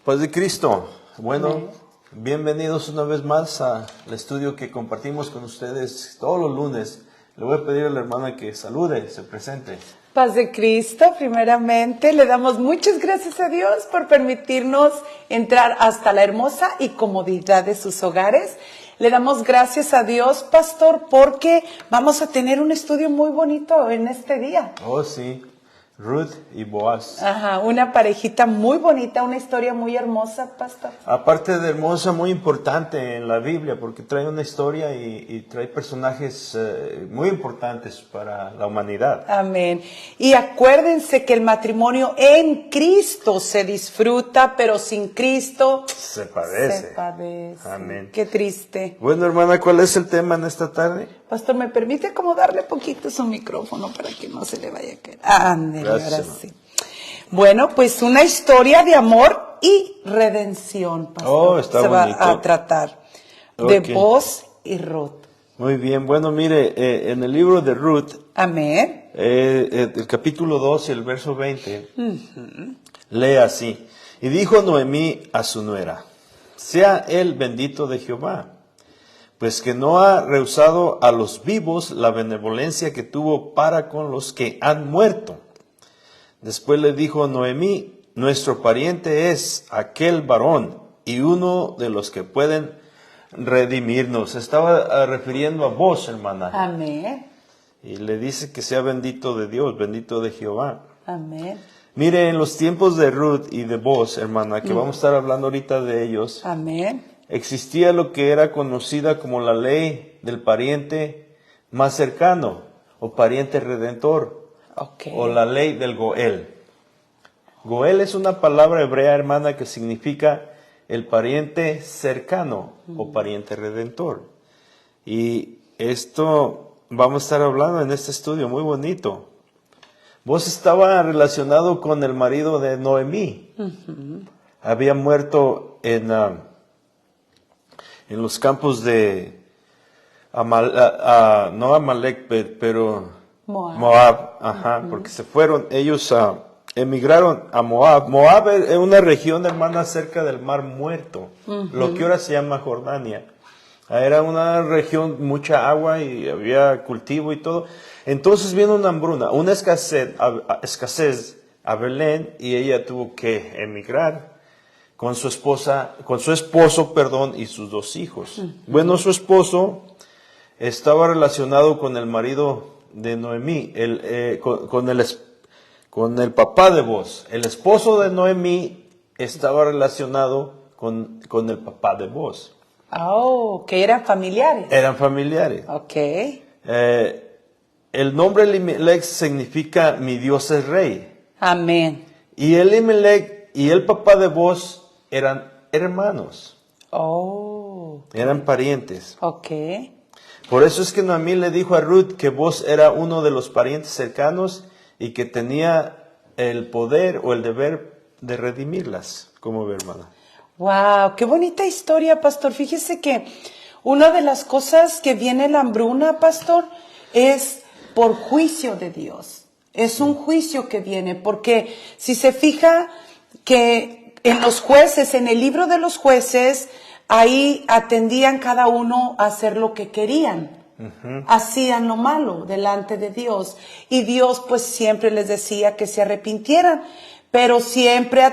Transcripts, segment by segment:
Paz de Cristo. Bueno, Amén. bienvenidos una vez más al estudio que compartimos con ustedes todos los lunes. Le voy a pedir a la hermana que salude, se presente. Paz de Cristo, primeramente, le damos muchas gracias a Dios por permitirnos entrar hasta la hermosa y comodidad de sus hogares. Le damos gracias a Dios, pastor, porque vamos a tener un estudio muy bonito en este día. Oh, sí, Ruth y Boaz. Ajá, una parejita muy bonita, una historia muy hermosa, pastor. Aparte de hermosa, muy importante en la Biblia, porque trae una historia y trae personajes muy importantes para la humanidad. Amén. Y acuérdense que el matrimonio en Cristo se disfruta, pero sin Cristo Se padece. se padece. Amén. Qué triste. Bueno, hermana, ¿cuál es el tema en esta tarde? Pastor, ¿me permite acomodarle poquito su micrófono para que no se le vaya a caer? Ándale, Gracias, ahora hermano. sí. Bueno, pues una historia de amor y redención, pastor. Oh, está se bonito. va a tratar Ok. de Boaz y Ruth. Muy bien, bueno, mire, en el libro de Ruth, Amén. el capítulo 2 y el verso 20, lee así. Y dijo Noemí a su nuera, sea él bendito de Jehová, pues que no ha rehusado a los vivos la benevolencia que tuvo para con los que han muerto. Después le dijo Noemí, nuestro pariente es aquel varón y uno de los que pueden redimirnos. Estaba refiriendo a vos, hermana. Amén. Y le dice que sea bendito de Dios, bendito de Jehová. Amén. Mire, en los tiempos de Ruth y de Boaz, hermana, que vamos a estar hablando ahorita de ellos, Amén. existía lo que era conocida como la ley del pariente más cercano, o pariente redentor, Ok. o la ley del Goel. Goel es una palabra hebrea, hermana, que significa el pariente cercano, o pariente redentor. Y esto vamos a estar hablando en este estudio muy bonito. Vos estaba relacionado con el marido de Noemí. Había muerto en los campos de no Amalek, pero Moab. ajá, porque se fueron, ellos emigraron a Moab. Moab es una región, hermana, cerca del Mar Muerto, lo que ahora se llama Jordania. Era una región, mucha agua y había cultivo y todo. Entonces vino una hambruna, una escasez a Belén, y ella tuvo que emigrar con su esposo, y sus dos hijos. Bueno, su esposo estaba relacionado con el marido de Noemí, con el papá de Boaz. El esposo de Noemí estaba relacionado con el papá de Boaz. Oh, que eran familiares. Eran familiares. Ok. El nombre Elimelech significa mi Dios es rey. Amén. Y Elimelech y el papá de Boaz eran hermanos, Oh. eran parientes. Ok. Por eso es que Noemí le dijo a Ruth que Boaz era uno de los parientes cercanos y que tenía el poder o el deber de redimirlas. ¿Cómo ve, hermana? Wow, qué bonita historia, pastor. Fíjese que una de las cosas que viene la hambruna, pastor, es por juicio de Dios. Es un juicio que viene, porque si se fija que en los jueces, en el libro de los jueces, ahí atendían cada uno a hacer lo que querían. Hacían lo malo delante de Dios. Y Dios pues siempre les decía que se arrepintieran. Pero siempre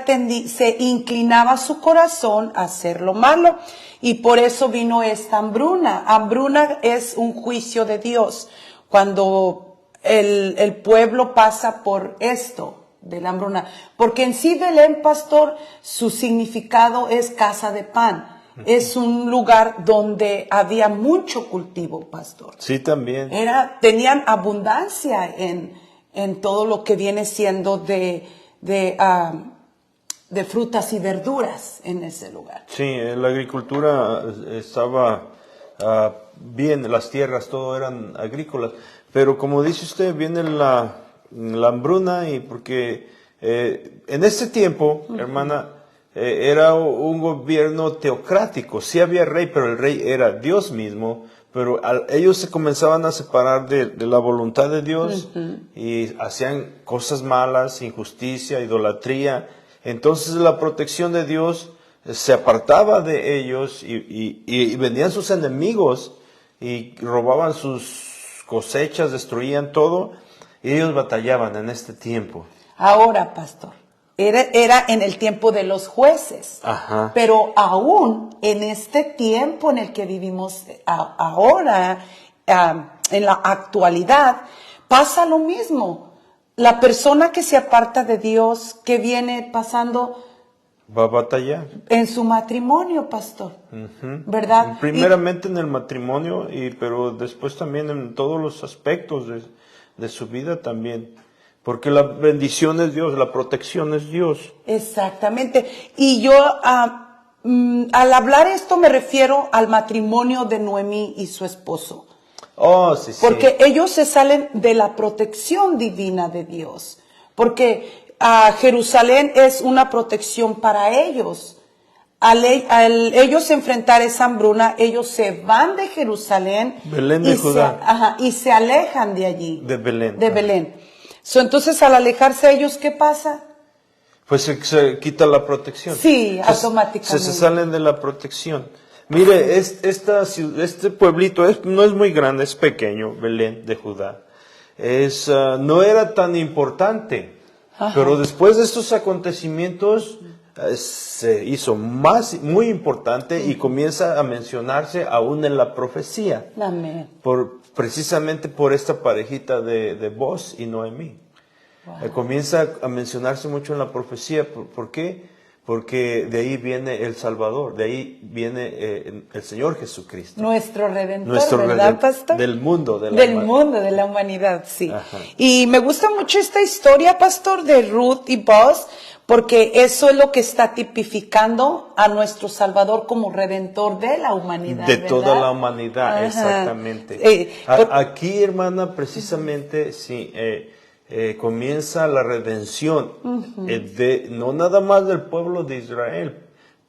se inclinaba su corazón a hacer lo malo. Y por eso vino esta hambruna. Hambruna es un juicio de Dios. Cuando el pueblo pasa por esto de la hambruna. Porque en sí Belén, pastor, su significado es casa de pan. Es un lugar donde había mucho cultivo, pastor. Sí, también. Tenían abundancia en todo lo que viene siendo de frutas y verduras en ese lugar. Sí, la agricultura estaba bien, las tierras, todo eran agrícolas. Pero como dice usted, viene la hambruna, y porque en ese tiempo, hermana, era un gobierno teocrático. Sí había rey, pero el rey era Dios mismo. Pero ellos se comenzaban a separar de la voluntad de Dios y hacían cosas malas, injusticia, idolatría. Entonces la protección de Dios se apartaba de ellos y venían sus enemigos y robaban sus cosechas, destruían todo, y ellos batallaban en este tiempo. Ahora, pastor, era en el tiempo de los jueces. Ajá. Pero aún en este tiempo en el que vivimos ahora, en la actualidad, pasa lo mismo. La persona que se aparta de Dios, que viene pasando Va a batallar. en su matrimonio, pastor, ¿verdad? Primeramente en el matrimonio, pero después también en todos los aspectos de su vida también. Porque la bendición es Dios, la protección es Dios. Exactamente. Y yo, al hablar esto, me refiero al matrimonio de Noemí y su esposo. Oh, sí, sí. Porque ellos se salen de la protección divina de Dios. Porque Jerusalén es una protección para ellos. Al ellos enfrentar esa hambruna, ellos se van de Jerusalén. Belén de Judá. Y se alejan de allí. De Belén. De Belén. Entonces, al alejarse ellos, ¿qué pasa? Pues se quita la protección. Sí, automáticamente. Se salen de la protección. Mire, este pueblito no es muy grande, es pequeño, Belén de Judá. No era tan importante, pero después de estos acontecimientos se hizo muy importante y comienza a mencionarse aún en la profecía. Amén. Precisamente por esta parejita de Boaz y Noemí. Wow. Comienza a mencionarse mucho en la profecía. ¿Por qué? Porque de ahí viene el Salvador, de ahí viene el Señor Jesucristo. Nuestro Redentor, ¿verdad, pastor? Del mundo, de la humanidad, sí. Ajá. Y me gusta mucho esta historia, pastor, de Ruth y Boaz, porque eso es lo que está tipificando a nuestro Salvador como Redentor de la humanidad. De ¿verdad? toda la humanidad, Ajá. exactamente. Aquí, hermana, precisamente, sí, comienza la redención no nada más del pueblo de Israel,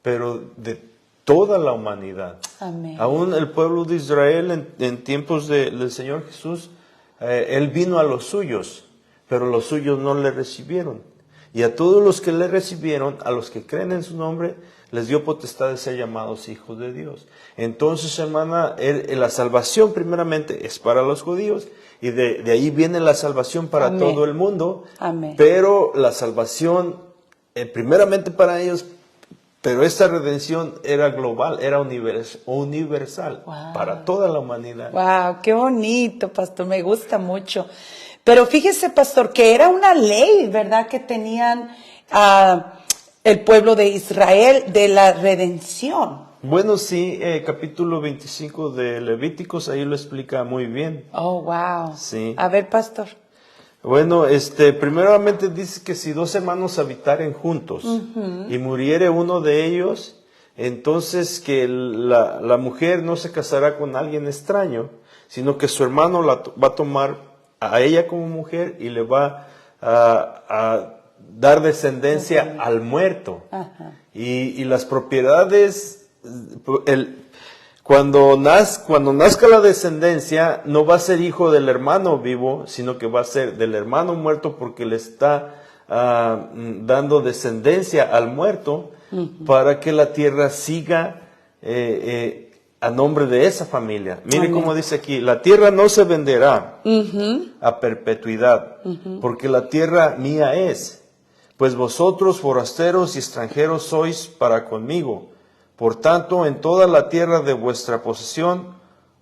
pero de toda la humanidad. Amén. Aún el pueblo de Israel en tiempos del Señor Jesús, Él vino a los suyos, pero los suyos no le recibieron. Y a todos los que le recibieron, a los que creen en su nombre, les dio potestad de ser llamados hijos de Dios. Entonces, hermana, la salvación primeramente es para los judíos, y de ahí viene la salvación para Amén. todo el mundo. Amén. Pero la salvación, primeramente para ellos, pero esta redención era global, era universal, Wow. para toda la humanidad. Wow, qué bonito, pastor, me gusta mucho. Pero fíjese, pastor, que era una ley, ¿verdad?, que tenían el pueblo de Israel de la redención. Bueno, sí, capítulo 25 de Levíticos, ahí lo explica muy bien. Oh, wow. Sí. A ver, pastor. Bueno, primeramente dice que si dos hermanos habitaren juntos y muriere uno de ellos, entonces que la mujer no se casará con alguien extraño, sino que su hermano la va a tomar a ella como mujer y le va a dar descendencia al muerto. Ajá. Y las propiedades, cuando nazca la descendencia, no va a ser hijo del hermano vivo, sino que va a ser del hermano muerto, porque le está dando descendencia al muerto, para que la tierra siga a nombre de esa familia. Mire cómo dice aquí: la tierra no se venderá a perpetuidad, porque la tierra mía es, pues vosotros forasteros y extranjeros sois para conmigo. Por tanto, en toda la tierra de vuestra posesión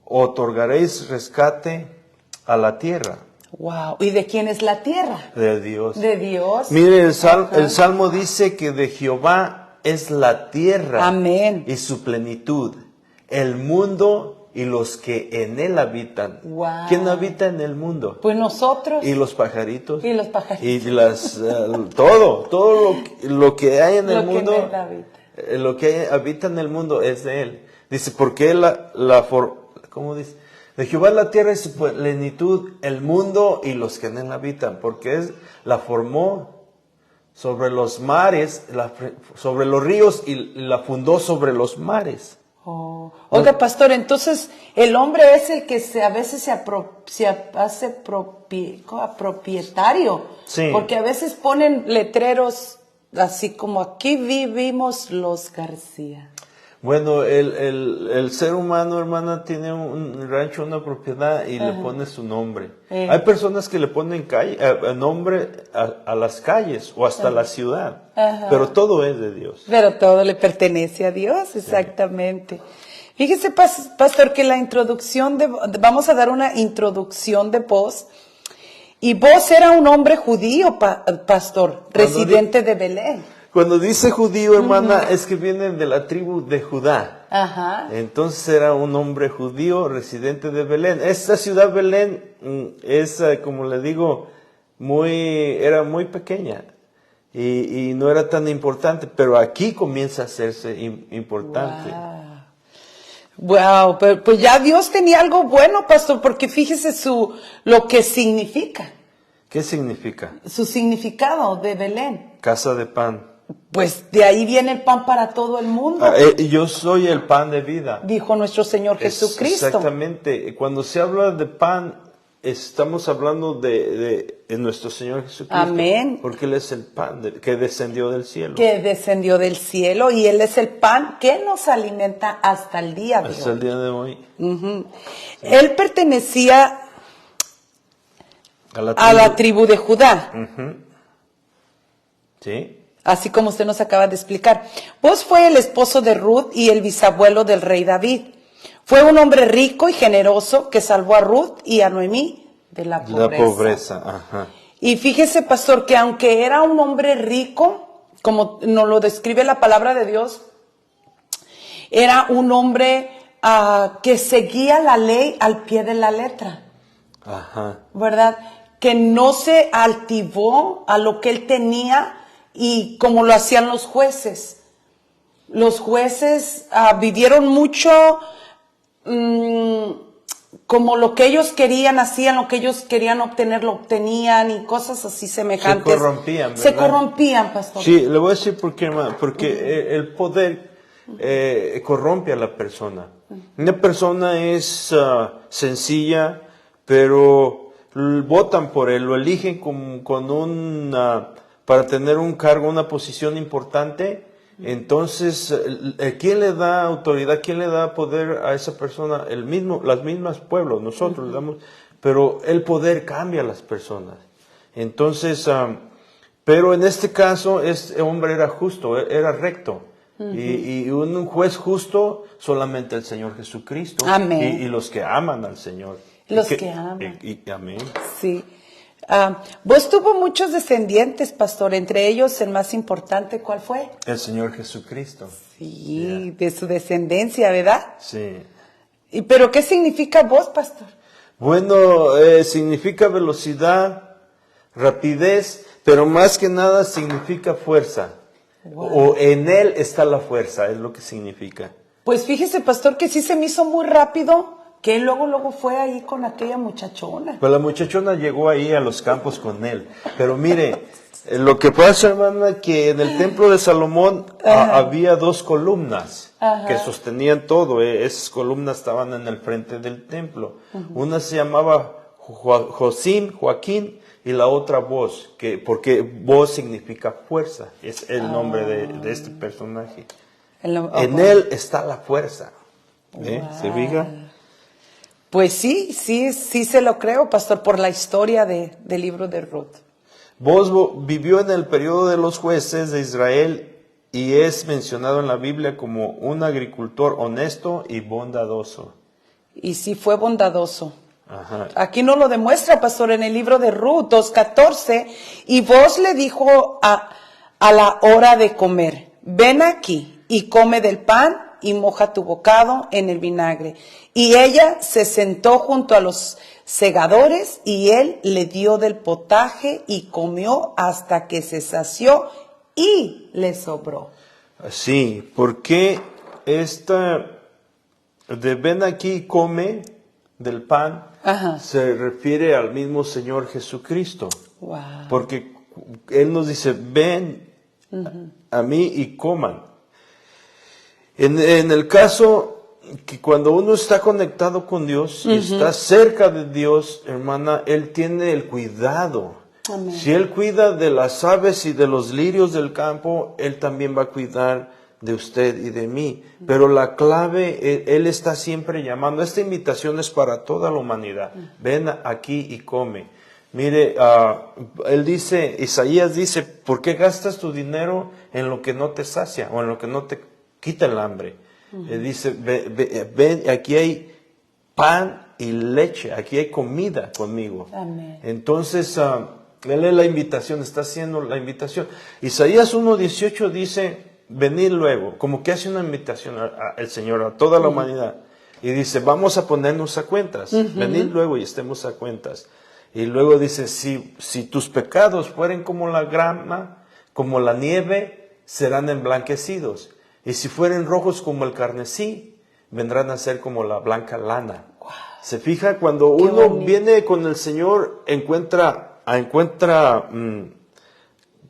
otorgaréis rescate a la tierra. Wow. ¿Y de quién es la tierra? De Dios. De Dios. Mire, el Salmo dice que de Jehová es la tierra. Amén. Y su plenitud, el mundo y los que en él habitan. Wow. ¿Quién habita en el mundo? Pues nosotros. Y los pajaritos. Y los pajaritos. Y todo lo que hay en el mundo. Que en él habita. Lo que habita en el mundo es de él. Dice, porque ¿cómo dice? De Jehová la tierra y su plenitud, el mundo y los que en él habitan, porque la formó sobre los mares, sobre los ríos, y la fundó sobre los mares. Oh. Oiga, pastor, entonces el hombre es el que a veces se hace propietario. Sí. Porque a veces ponen letreros así como aquí vivimos los García. Bueno, el ser humano, hermana, tiene un rancho, una propiedad y le pone su nombre. Hay personas que le ponen nombre a las calles o hasta la ciudad, pero todo es de Dios. Pero todo le pertenece a Dios, exactamente. Fíjese, pastor, que la introducción vamos a dar una introducción de vos. Y vos era un hombre judío, pastor, residente de Belén. Cuando dice judío, hermana, es que viene de la tribu de Judá. Ajá. Entonces era un hombre judío residente de Belén. Esta ciudad Belén es, como le digo, era muy pequeña y no era tan importante, pero aquí comienza a hacerse importante. Wow, pero pues ya Dios tenía algo bueno, pastor, porque fíjese lo que significa. ¿Qué significa? Su significado de Belén. Casa de pan. Pues de ahí viene el pan para todo el mundo. Yo soy el pan de vida. Dijo nuestro Señor Jesucristo. Exactamente. Cuando se habla de pan, estamos hablando de nuestro Señor Jesucristo. Amén. Porque Él es el pan que descendió del cielo. Que descendió del cielo y Él es el pan que nos alimenta hasta el día de hoy. Hasta el día de hoy. Sí. Él pertenecía a la tribu de Judá. Sí. Así como usted nos acaba de explicar. Vos fue el esposo de Ruth y el bisabuelo del rey David. Fue un hombre rico y generoso que salvó a Ruth y a Noemí de la pobreza. La pobreza, ajá. Y fíjese, pastor, que aunque era un hombre rico, como nos lo describe la palabra de Dios, era un hombre que seguía la ley al pie de la letra. Ajá. ¿Verdad? Que no se altivó a lo que él tenía y como lo hacían los jueces. Los jueces vivieron mucho como lo que ellos querían, hacían lo que ellos querían obtener, lo obtenían y cosas así semejantes. Se corrompían, ¿verdad? Se corrompían, pastor. Sí, le voy a decir por qué, hermano. Porque el poder corrompe a la persona. Una persona es sencilla, pero votan por él, lo eligen para tener un cargo, una posición importante. Entonces, ¿quién le da autoridad? ¿Quién le da poder a esa persona? Las mismas pueblos, nosotros le damos, pero el poder cambia a las personas. Entonces, pero en este caso, este hombre era justo, era recto. Y un juez justo, solamente el Señor Jesucristo. Amén. Y los que aman al Señor. Los que aman. Amén. Sí. Vos tuvo muchos descendientes, pastor, entre ellos el más importante, ¿cuál fue? El Señor Jesucristo. Sí, de su descendencia, ¿verdad? Sí. ¿Pero qué significa vos, pastor? Bueno, significa velocidad, rapidez, pero más que nada significa fuerza. Wow. O en Él está la fuerza, es lo que significa. Pues fíjese, pastor, que sí se me hizo muy rápido, que él luego fue ahí con aquella muchachona. Pues la muchachona llegó ahí a los campos con él. Pero mire, lo que pasa, hermana, que en el templo de Salomón había 2 columnas que sostenían todo. Esas columnas estaban en el frente del templo. Una se llamaba Joaquín, y la otra voz, porque voz significa fuerza. Es el nombre de este personaje. En él está la fuerza. Wow. ¿Se fija? Pues sí se lo creo, pastor, por la historia del libro de Ruth. Boz vivió en el periodo de los jueces de Israel y es mencionado en la Biblia como un agricultor honesto y bondadoso. Y sí fue bondadoso. Ajá. Aquí nos lo demuestra, pastor, en el libro de Ruth 2:14. Y vos le dijo a la hora de comer, ven aquí y come del pan y moja tu bocado en el vinagre. Y ella se sentó junto a los segadores y él le dio del potaje y comió hasta que se sació y le sobró. Sí, porque esta de ven aquí y come del pan se refiere al mismo Señor Jesucristo. Wow. Porque Él nos dice, ven a mí y coman. En el caso que cuando uno está conectado con Dios y está cerca de Dios, hermana, Él tiene el cuidado Amén. Si Él cuida de las aves y de los lirios del campo, Él también va a cuidar de usted y de mí. Pero la clave, Él está siempre llamando. Esta invitación es para toda la humanidad. Ven aquí y come. Mire, Él dice, Isaías dice, ¿por qué gastas tu dinero en lo que no te sacia o en lo que no te quita el hambre? Él dice, ven, aquí hay pan y leche, aquí hay comida conmigo. Amén. Entonces, Él es la invitación, está haciendo la invitación. Isaías 1:18 dice, venid luego, como que hace una invitación al Señor, a toda la humanidad. Y dice, vamos a ponernos a cuentas, venid luego y estemos a cuentas. Y luego dice, si tus pecados fueren como la grama, como la nieve, serán emblanquecidos. Y si fueren rojos como el carmesí, vendrán a ser como la blanca lana. Wow. Se fija, cuando Qué uno bonito. viene con el Señor, encuentra,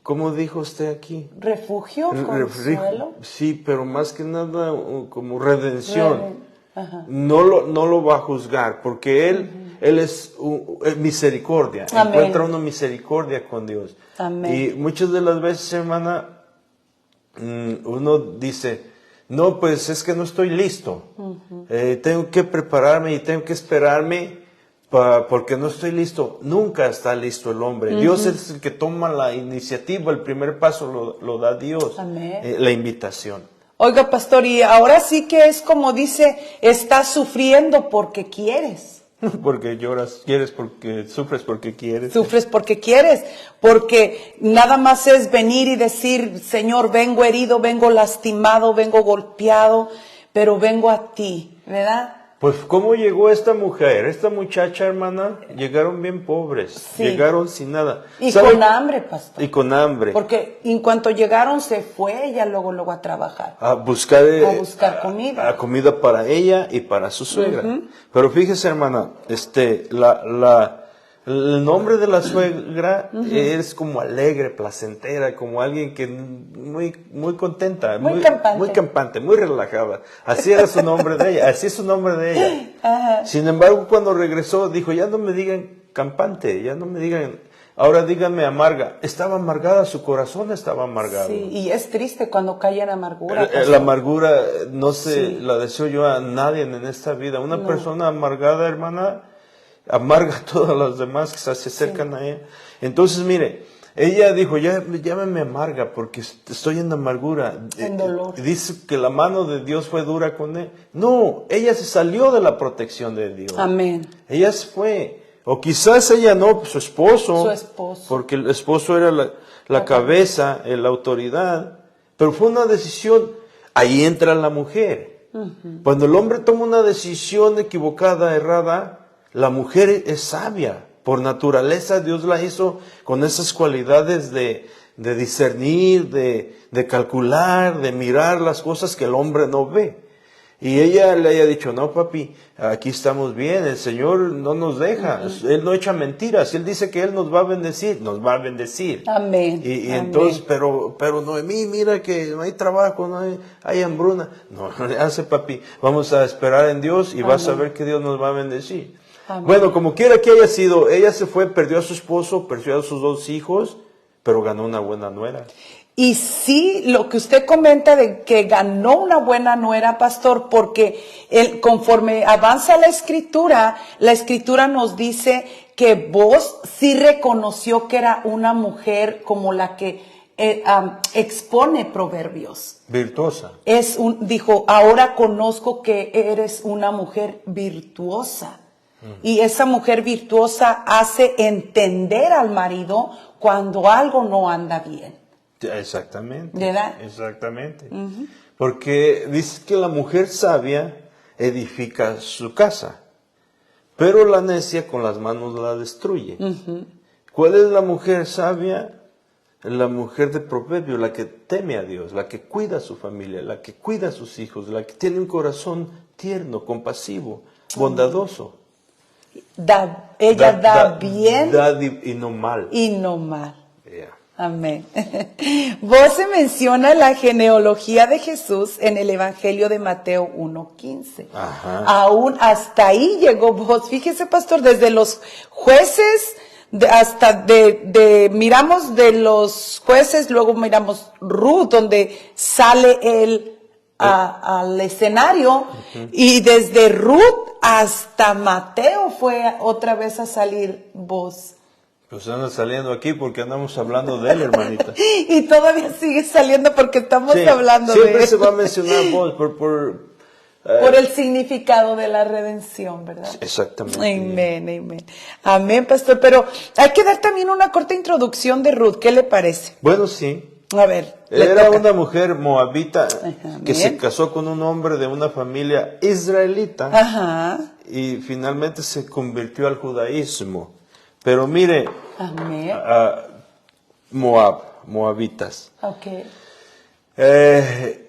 ¿cómo dijo usted aquí? Refugio, consuelo. Sí, pero más que nada como redención. Ajá. No lo va a juzgar, porque Él es misericordia. Amén. Encuentra una misericordia con Dios. Amén. Y muchas de las veces, hermana, uno dice, no, pues es que no estoy listo. Tengo que prepararme y tengo que esperarme porque no estoy listo. Nunca está listo el hombre. Dios es el que toma la iniciativa, el primer paso lo da Dios. Amén. La invitación. Oiga, pastor, y ahora sí que es como dice, estás sufriendo porque quieres. Porque lloras, sufres porque quieres. Sufres porque quieres, porque nada más es venir y decir, Señor, vengo herido, vengo lastimado, vengo golpeado, pero vengo a ti, ¿verdad? Pues, ¿cómo llegó esta mujer? Esta muchacha, hermana, llegaron bien pobres, Sí. llegaron sin nada. Y ¿Sabe? con hambre, pastor. Y con hambre. Porque en cuanto llegaron se fue ella luego a trabajar. A buscar comida. a comida para ella y para su suegra. Pero fíjese, hermana, el nombre de la suegra es como alegre, placentera, como alguien que muy contenta, Muy campante. muy campante, muy relajada. Así era su nombre de ella, así es su nombre de ella. Ajá. Sin embargo, cuando regresó, dijo, ya no me digan campante, ya no me digan, ahora díganme amarga. Estaba amargada, su corazón estaba amargado. Sí, y es triste cuando cae en amargura. La pastor. amargura no Sí. la deseo yo a nadie en esta vida. Una persona amargada, hermana, amarga a todos los demás que se acercan a ella. Entonces, mire, ella dijo, llámame amarga porque estoy en amargura. En dolor. Dice que la mano de Dios fue dura con él. No, ella se salió de la protección de Dios. Amén. Ella se fue. O quizás ella no, pues, su esposo. Su esposo. Porque el esposo era la cabeza, la autoridad. Pero fue una decisión. Ahí entra la mujer. Cuando el hombre toma una decisión equivocada, errada, la mujer es sabia. Por naturaleza Dios la hizo con esas cualidades de discernir, de calcular, de mirar las cosas que el hombre no ve. Y ella le haya dicho, no papi, aquí estamos bien, el Señor no nos deja, Él no echa mentiras, Él dice que Él nos va a bendecir, nos va a bendecir. Amén. Y Amén. entonces, pero Noemí, mira que no hay trabajo, no hay hambruna. No le hace papi, vamos a esperar en Dios y vas a ver que Dios nos va a bendecir. Amén. Bueno, como quiera que haya sido, ella se fue, perdió a su esposo, perdió a sus 2 hijos, pero ganó una buena nuera. Y sí, lo que usted comenta de que ganó una buena nuera, pastor, porque conforme avanza la escritura nos dice que vos sí reconoció que era una mujer como la que expone proverbios. Virtuosa. Dijo, ahora conozco que eres una mujer virtuosa. Y esa mujer virtuosa hace entender al marido cuando algo no anda bien. Exactamente. ¿Verdad? Exactamente. Porque dice que la mujer sabia edifica su casa, pero la necia con las manos la destruye. ¿Cuál es la mujer sabia? La mujer de proverbio, la que teme a Dios, la que cuida a su familia, la que cuida a sus hijos, la que tiene un corazón tierno, compasivo, bondadoso. Ella da bien Y no mal. y no mal. Yeah. Amén. Vos se menciona la genealogía de Jesús en el Evangelio de Mateo 1:15. Ajá. Aún hasta ahí llegó vos. Fíjese, pastor, desde los jueces miramos de los jueces, luego miramos Ruth, donde sale él al escenario, y desde Ruth hasta Mateo fue otra vez a salir voz. Pues anda saliendo aquí porque andamos hablando de él, hermanita. Y todavía sigue saliendo porque estamos hablando de él. Siempre se va a mencionar voz por el significado de la redención, ¿verdad? Exactamente. Amén. Amén, pastor. Pero hay que dar también una corta introducción de Ruth. ¿Qué le parece? Bueno, sí. A ver. Era una mujer moabita que bien. se casó con un hombre de una familia israelita. Ajá. Y finalmente se convirtió al judaísmo. Pero mire, Amén. moabitas. Ok.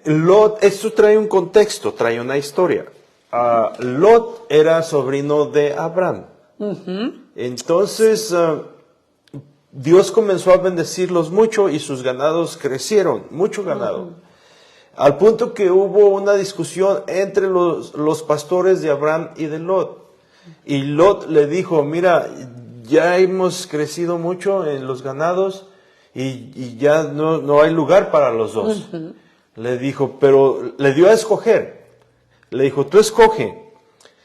Lot, esto trae un contexto, trae una historia. Lot era sobrino de Abraham. Entonces, Dios comenzó a bendecirlos mucho y sus ganados crecieron, mucho ganado. Al punto que hubo una discusión entre los pastores de Abraham y de Lot. Y Lot le dijo, mira, ya hemos crecido mucho en los ganados y ya no hay lugar para los dos. Le dijo, pero le dio a escoger. Le dijo, tú escoge.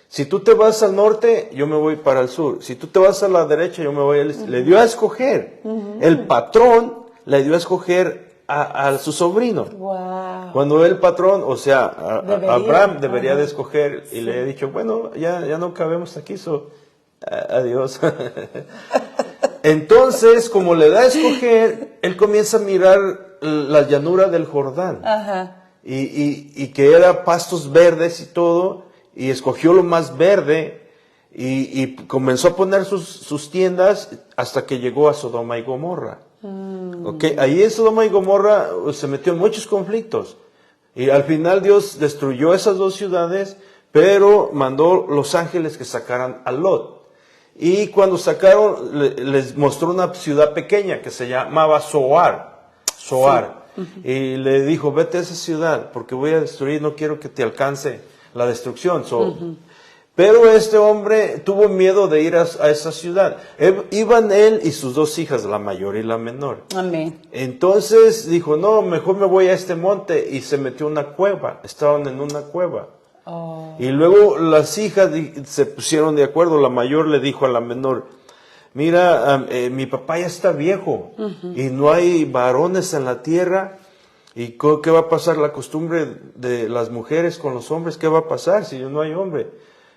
Si tú te vas al norte, yo me voy para el sur. Si tú te vas a la derecha, yo me voy al este. Le dio a escoger. El patrón le dio a escoger a su sobrino. Wow. Cuando el patrón, o sea, Abraham debería de escoger y le he dicho, bueno, ya no cabemos aquí, adiós. Entonces, como le da a escoger, él comienza a mirar la llanura del Jordán. Y que era pastos verdes y todo, y escogió lo más verde y comenzó a poner sus tiendas hasta que llegó a Sodoma y Gomorra. Okay, ahí en Sodoma y Gomorra se metió en muchos conflictos y al final Dios destruyó esas dos ciudades, pero mandó los ángeles que sacaran a Lot. Y cuando sacaron, les mostró una ciudad pequeña que se llamaba Zoar. Sí. Y le dijo, vete a esa ciudad porque voy a destruir, no quiero que te alcance la destrucción. Pero este hombre tuvo miedo de ir a esa ciudad. Iban él y sus dos hijas, la mayor y la menor. Amén. Entonces dijo, no, mejor me voy a este monte, y se metió en una cueva. Estaban en una cueva. Y luego las hijas se pusieron de acuerdo. La mayor le dijo a la menor, mira, mi papá ya está viejo y no hay varones en la tierra. ¿Y qué va a pasar? La costumbre de las mujeres con los hombres, ¿qué va a pasar si no hay hombre?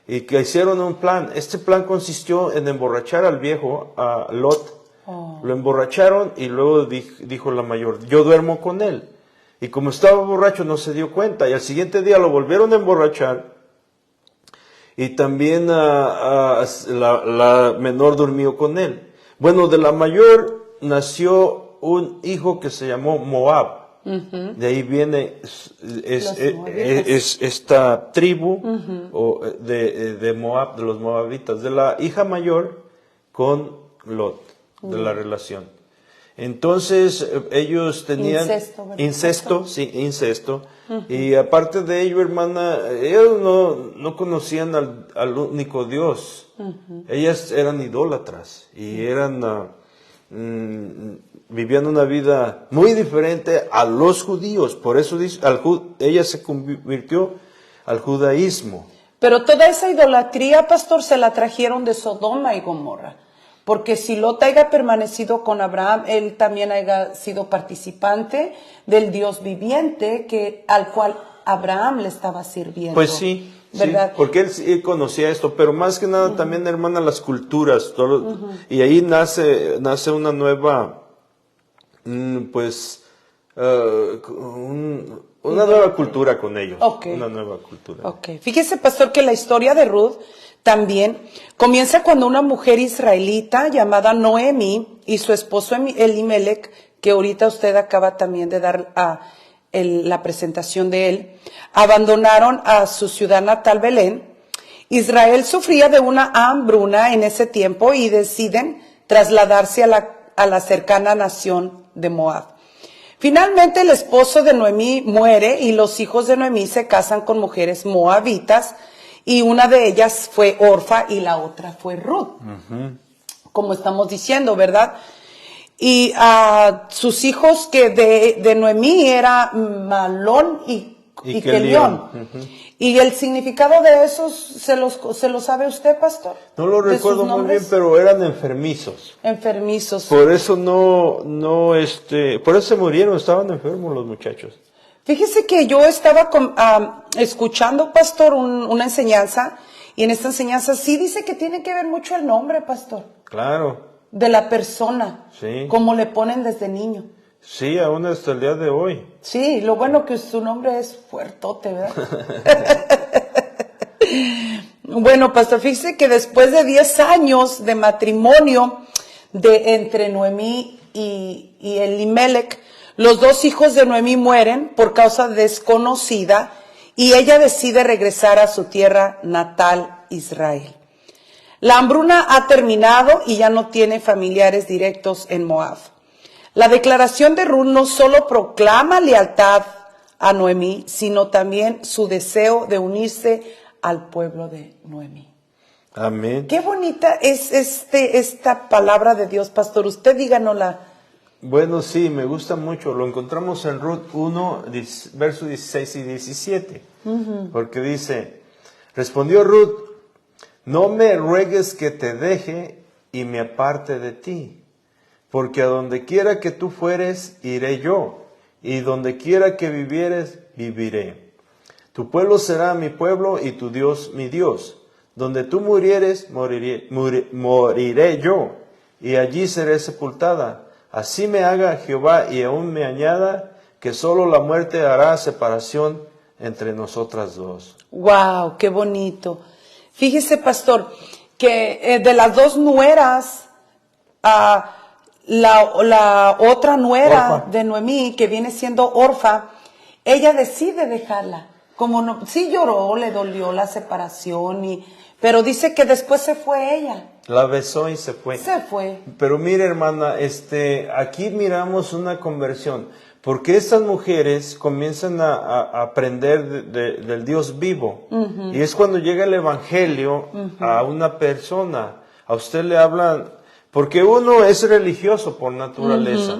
Y que hicieron un plan. Este plan consistió en emborrachar al viejo, a Lot. Lo emborracharon y luego dijo la mayor, yo duermo con él. Y como estaba borracho no se dio cuenta. Y al siguiente día lo volvieron a emborrachar. Y también la menor durmió con él. Bueno, de la mayor nació un hijo que se llamó Moab. De ahí viene esta tribu de Moab, de los moabitas, de la hija mayor con Lot, de la relación. Entonces ellos tenían incesto. Y aparte de ello, hermana, ellos no conocían al único Dios. Ellas eran idólatras y vivían una vida muy diferente a los judíos. Por eso ella se convirtió al judaísmo. Pero toda esa idolatría, pastor, se la trajeron de Sodoma y Gomorra. Porque si Lot haya permanecido con Abraham, él también haya sido participante del Dios viviente al cual Abraham le estaba sirviendo. Pues sí, ¿verdad? Sí, porque él conocía esto, pero más que nada también, hermana, las culturas. Y ahí nace una nueva, una nueva cultura con ellos. Una nueva cultura. Fíjese, pastor, que la historia de Ruth también comienza cuando una mujer israelita llamada Noemi y su esposo Elimelech, que ahorita usted acaba también de dar la presentación de él, abandonaron a su ciudad natal Belén. Israel sufría de una hambruna en ese tiempo y deciden trasladarse a la cercana nación de Moab. Finalmente el esposo de Noemí muere y los hijos de Noemí se casan con mujeres moabitas, y una de ellas fue Orfa y la otra fue Ruth. como estamos diciendo, ¿verdad? Y a sus hijos que de Noemí era Malón y Kelión. ¿Y el significado de esos se lo sabe usted, pastor? No lo recuerdo muy bien, pero eran enfermizos. Enfermizos. Por eso por eso se murieron, estaban enfermos los muchachos. Fíjese que yo estaba escuchando, pastor, una enseñanza, y en esta enseñanza sí dice que tiene que ver mucho el nombre, pastor. Claro. De la persona. Sí. Como le ponen desde niño. Sí, aún hasta el día de hoy. Sí, lo bueno que su nombre es fuertote, ¿verdad? Bueno, pastor, fíjese que después de 10 años de matrimonio entre Noemí y Elimelech, los dos hijos de Noemí mueren por causa desconocida y ella decide regresar a su tierra natal, Israel. La hambruna ha terminado y ya no tiene familiares directos en Moab. La declaración de Ruth no solo proclama lealtad a Noemí, sino también su deseo de unirse al pueblo de Noemí. Amén. Qué bonita es esta palabra de Dios, pastor. Usted díganosla. Bueno, sí, me gusta mucho. Lo encontramos en Ruth 1, versos 16 y 17. Porque dice, respondió Ruth, no me ruegues que te deje y me aparte de ti, porque a donde quiera que tú fueres, iré yo, y donde quiera que vivieres, viviré. Tu pueblo será mi pueblo y tu Dios mi Dios. Donde tú murieres, moriré yo, y allí seré sepultada. Así me haga Jehová y aún me añada, que solo la muerte hará separación entre nosotras dos. ¡Wow! ¡Qué bonito! Fíjese, pastor, que de las dos nueras, la otra nuera Orfa. de Noemí, que viene siendo Orfa, ella decide dejarla. Como no, sí lloró, le dolió la separación, pero dice que después se fue ella. La besó y se fue. Se fue. Pero mire, hermana, aquí miramos una conversión, porque estas mujeres comienzan a aprender del Dios vivo. Y es cuando llega el Evangelio a una persona, a usted le hablan, porque uno es religioso por naturaleza.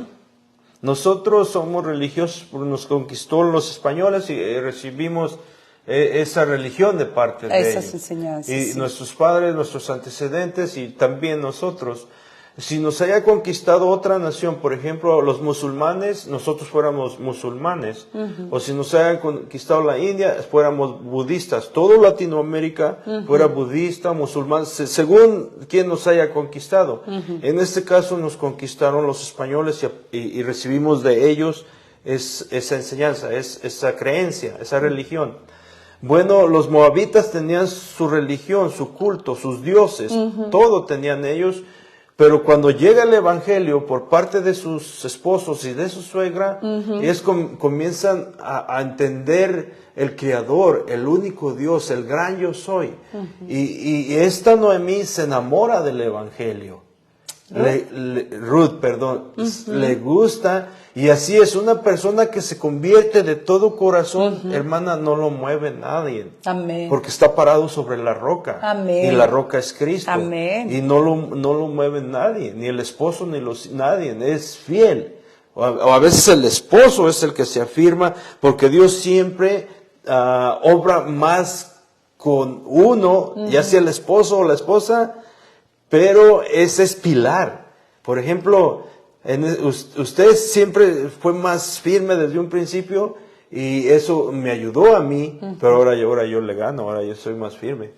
Nosotros somos religiosos, nos conquistó los españoles y recibimos esa religión de parte de ellos. Esas enseñanzas. Y sí. nuestros padres, nuestros antecedentes y también nosotros. Si nos haya conquistado otra nación, por ejemplo, los musulmanes, nosotros fuéramos musulmanes. O si nos haya conquistado la India, fuéramos budistas. Todo Latinoamérica fuera budista, musulmán, según quien nos haya conquistado. En este caso nos conquistaron los españoles y recibimos de ellos esa enseñanza, esa creencia, esa religión. Bueno, los moabitas tenían su religión, su culto, sus dioses, todo tenían ellos. Pero cuando llega el Evangelio por parte de sus esposos y de su suegra, ellos comienzan a entender el Creador, el único Dios, el gran yo soy. Y esta Noemí se enamora del Evangelio. Ruth, le gusta, y así es, una persona que se convierte de todo corazón, hermana, no lo mueve nadie. Amén. Porque está parado sobre la roca. Amén. Y la roca es Cristo. Amén. Y no lo mueve nadie, ni el esposo, ni nadie, es fiel. O a veces el esposo es el que se afirma, porque Dios siempre obra más con uno, ya sea el esposo o la esposa, pero ese es pilar. Por ejemplo, usted siempre fue más firme desde un principio y eso me ayudó a mí, pero ahora yo le gano, ahora yo soy más firme.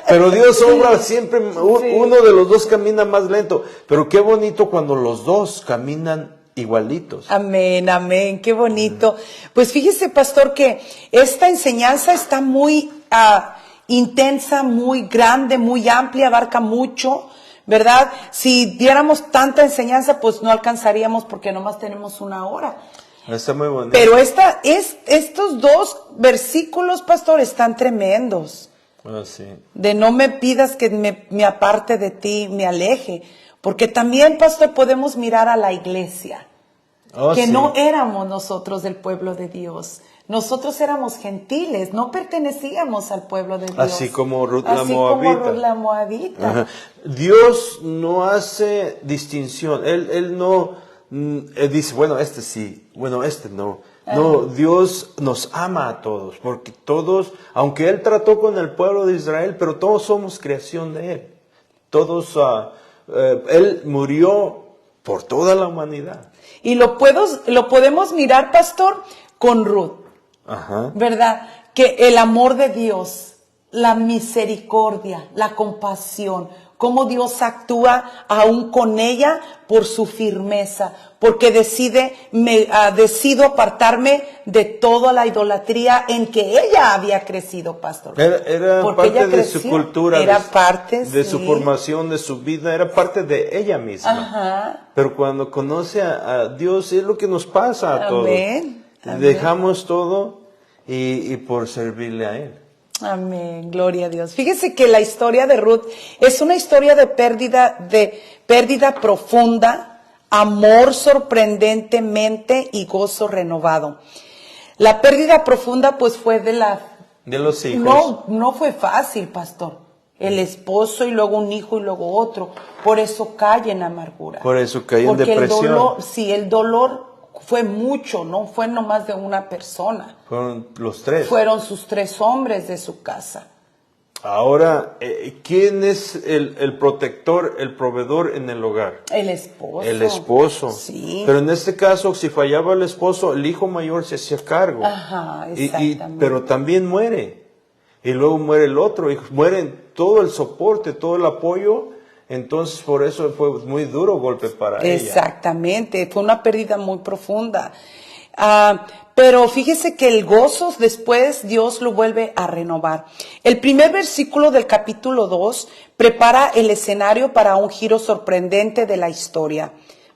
Pero Dios obra siempre, uno de los dos camina más lento, pero qué bonito cuando los dos caminan igualitos. Amén, amén, qué bonito. Pues fíjese, pastor, que esta enseñanza está muy intensa, muy grande, muy amplia, abarca mucho, ¿verdad? Si diéramos tanta enseñanza, pues no alcanzaríamos porque nomás tenemos 1 hora. Está muy bonito. Pero estos 2 versículos, pastor, están tremendos. Sí. De no me pidas que me aparte de ti, me aleje. Porque también, pastor, podemos mirar a la iglesia. que sí. no éramos nosotros del pueblo de Dios. Nosotros éramos gentiles, no pertenecíamos al pueblo de Dios. Así como Ruth la Así Moabita. como Ruth la Moabita. Ajá. Dios no hace distinción. Él no él dice, bueno, este sí, bueno, este no. No, Dios nos ama a todos, porque todos, aunque Él trató con el pueblo de Israel, pero todos somos creación de Él. Todos, Él murió por toda la humanidad. Y lo podemos mirar, pastor, con Ruth. Ajá. ¿Verdad? Que el amor de Dios, la misericordia, la compasión, cómo Dios actúa aún con ella por su firmeza, porque decido apartarme de toda la idolatría en que ella había crecido, pastor. Era Porque parte ella de su creció, cultura, era parte, de sí. su formación, de su vida, era parte de ella misma. Ajá. Pero cuando conoce a Dios, es lo que nos pasa a todos. Amén. Amén. Dejamos todo y por servirle a Él. Amén, gloria a Dios. Fíjese que la historia de Ruth es una historia de pérdida profunda, amor sorprendentemente y gozo renovado. La pérdida profunda pues fue de los hijos. No fue fácil, pastor. El esposo y luego un hijo y luego otro. Por eso cae en amargura. Por eso cae en Porque depresión. el dolor fue mucho, no fue nomás de una persona. Fueron los tres. Fueron sus 3 hombres de su casa. Ahora, ¿quién es el protector, el proveedor en el hogar? El esposo. El esposo. Sí. Pero en este caso, si fallaba el esposo, el hijo mayor se hacía cargo. Ajá, exactamente. Pero también muere. Y luego muere el otro hijo. Mueren todo el soporte, todo el apoyo. Entonces, por eso fue muy duro golpe para ella. Exactamente. Fue una pérdida muy profunda. Pero fíjese que el gozo después Dios lo vuelve a renovar. El primer versículo del capítulo 2 prepara el escenario para un giro sorprendente de la historia.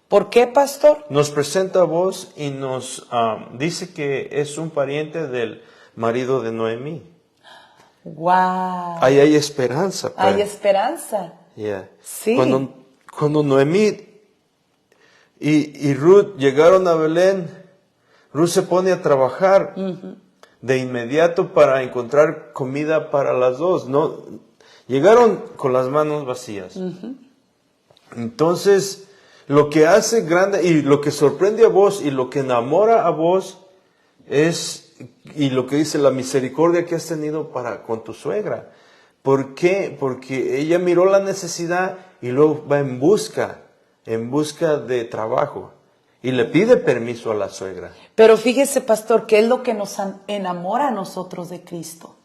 ¿Por qué, pastor? Nos presenta a vos y nos dice que es un pariente del marido de Noemí. ¡Wow! Ahí hay esperanza. Hay esperanza. Yeah. Sí. Cuando Noemí y Ruth llegaron a Belén, Ruth se pone a trabajar de inmediato para encontrar comida para las dos. No, llegaron con las manos vacías. Entonces, lo que hace grande y lo que sorprende a vos y lo que enamora a vos es, y lo que dice la misericordia que has tenido con tu suegra. ¿Por qué? Porque ella miró la necesidad y luego va en busca de trabajo. Y le pide permiso a la suegra. Pero fíjese, pastor, ¿qué es lo que nos enamora a nosotros de Cristo?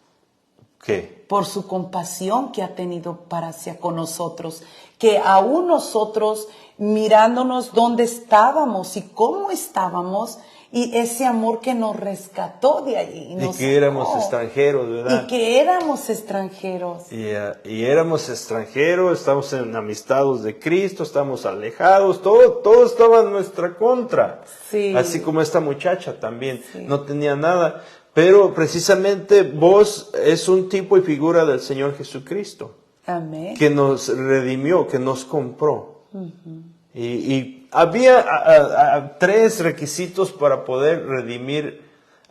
¿Qué? Por su compasión que ha tenido para hacia con nosotros. Que aún nosotros, mirándonos dónde estábamos y cómo estábamos, y ese amor que nos rescató de allí. Y que éramos extranjeros, ¿verdad? Y que éramos extranjeros. Y éramos extranjeros, estamos enamistados de Cristo, estamos alejados, todo estaba en nuestra contra. Sí. Así como esta muchacha también, Sí. no tenía nada. Pero precisamente vos es un tipo y figura del Señor Jesucristo. Amén. Que nos redimió, que nos compró. Y había 3 requisitos para poder redimir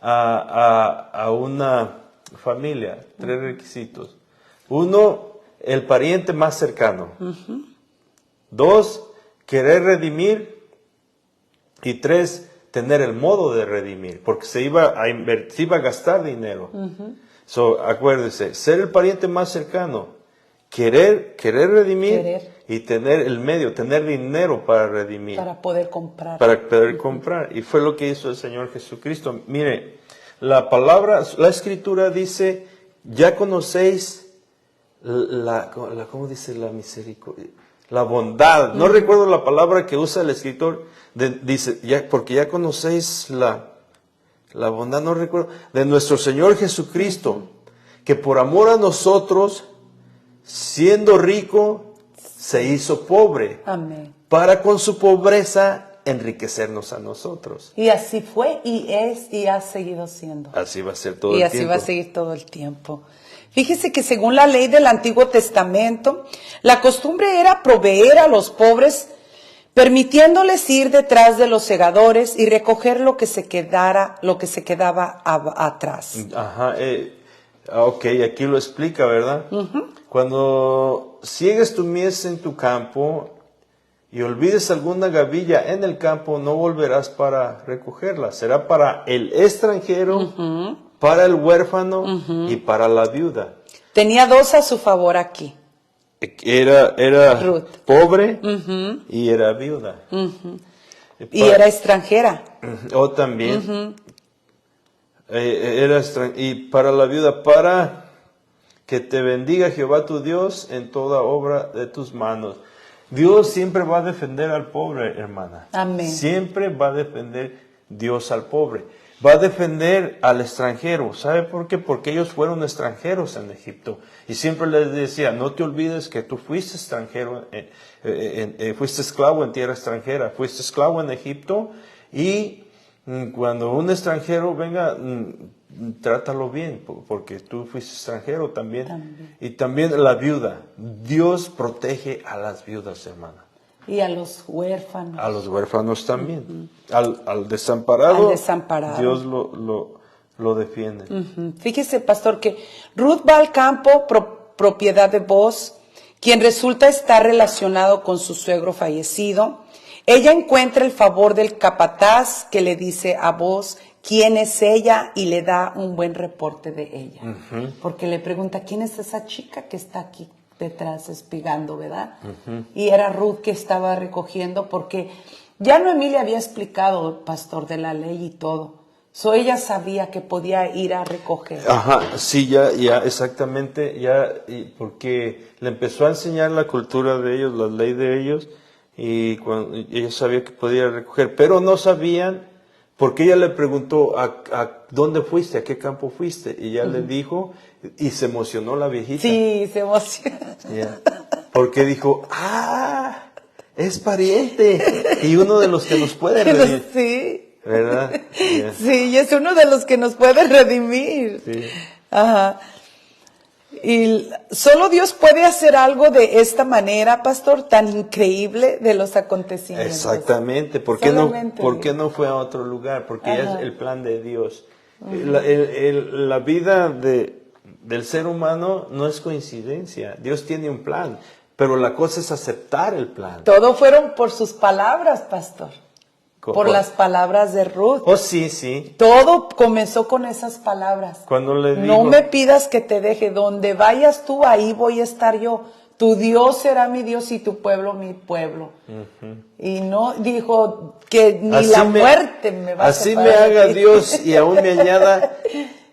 a una familia. 3 requisitos. 1, el pariente más cercano. 2, querer redimir. Y 3, tener el modo de redimir. Porque se iba a gastar dinero. Acuérdese, ser el pariente más cercano. Querer redimir. Y tener el medio, tener dinero para redimir. Para poder comprar. Para poder comprar. Y fue lo que hizo el Señor Jesucristo. Mire, la escritura dice, ya conocéis ¿cómo dice la misericordia? La bondad. No recuerdo la palabra que usa el escritor. Dice, porque ya conocéis la bondad, no recuerdo, de nuestro Señor Jesucristo, que por amor a nosotros, siendo rico, se hizo pobre. Amén. Para con su pobreza enriquecernos a nosotros. Y así fue, y es, y ha seguido siendo. Así va a ser todo el Y tiempo. así va a seguir todo el tiempo. Fíjese que según la ley del Antiguo Testamento, la costumbre era proveer a los pobres permitiéndoles ir detrás de los segadores y recoger lo que se quedaba atrás. Ajá, ok, aquí lo explica, ¿verdad? Cuando ciegues tu mies en tu campo y olvides alguna gavilla en el campo, no volverás para recogerla. Será para el extranjero, para el huérfano y para la viuda. Tenía dos a su favor aquí. Era Ruth. pobre y era viuda. Y era extranjera. O también y para la viuda, para que te bendiga Jehová tu Dios en toda obra de tus manos. Dios siempre va a defender al pobre, hermana. Amén. Siempre va a defender Dios al pobre. Va a defender al extranjero. ¿Sabe por qué? Porque ellos fueron extranjeros en Egipto. Y siempre les decía, no te olvides que tú fuiste extranjero, fuiste esclavo en tierra extranjera, fuiste esclavo en Egipto, y cuando un extranjero venga, trátalo bien, porque tú fuiste extranjero también. Y también la viuda. Dios protege a las viudas, hermana. Y a los huérfanos. A los huérfanos también. Al desamparado, Dios lo defiende. Fíjese, pastor, que Ruth va al campo, propiedad de Boaz, quien resulta estar relacionado con su suegro fallecido. Ella encuentra el favor del capataz, que le dice a Boaz quién es ella y le da un buen reporte de ella. Porque le pregunta, ¿quién es esa chica que está aquí detrás espigando, verdad? Y era Ruth que estaba recogiendo, porque ya Noemí le había explicado, pastor, de la ley y todo. Ella sabía que podía ir a recoger. Ajá, sí, ya, exactamente, porque le empezó a enseñar la cultura de ellos, la ley de ellos, y ella sabía que podía recoger, pero no sabían, porque ella le preguntó, ¿a dónde fuiste? ¿A qué campo fuiste? Y ella le dijo, y se emocionó la viejita. Sí, se emocionó. Yeah. Porque dijo, es pariente, y uno de los que nos puede redimir. Sí. ¿Verdad? Yeah. Sí, y es uno de los que nos puede redimir. Sí. Ajá. Y solo Dios puede hacer algo de esta manera, pastor, tan increíble de los acontecimientos. Exactamente. ¿Por qué no fue a otro lugar? Porque ya es el plan de Dios. La vida del ser humano no es coincidencia. Dios tiene un plan, pero la cosa es aceptar el plan. Todo fueron por sus palabras, pastor. Por las palabras de Ruth. Oh, sí, sí. Todo comenzó con esas palabras. Cuando le dijo, no me pidas que te deje. Donde vayas tú, ahí voy a estar yo. Tu Dios será mi Dios y tu pueblo mi pueblo. Y no dijo que ni la muerte me va a separar. Así me haga Dios y aún me añada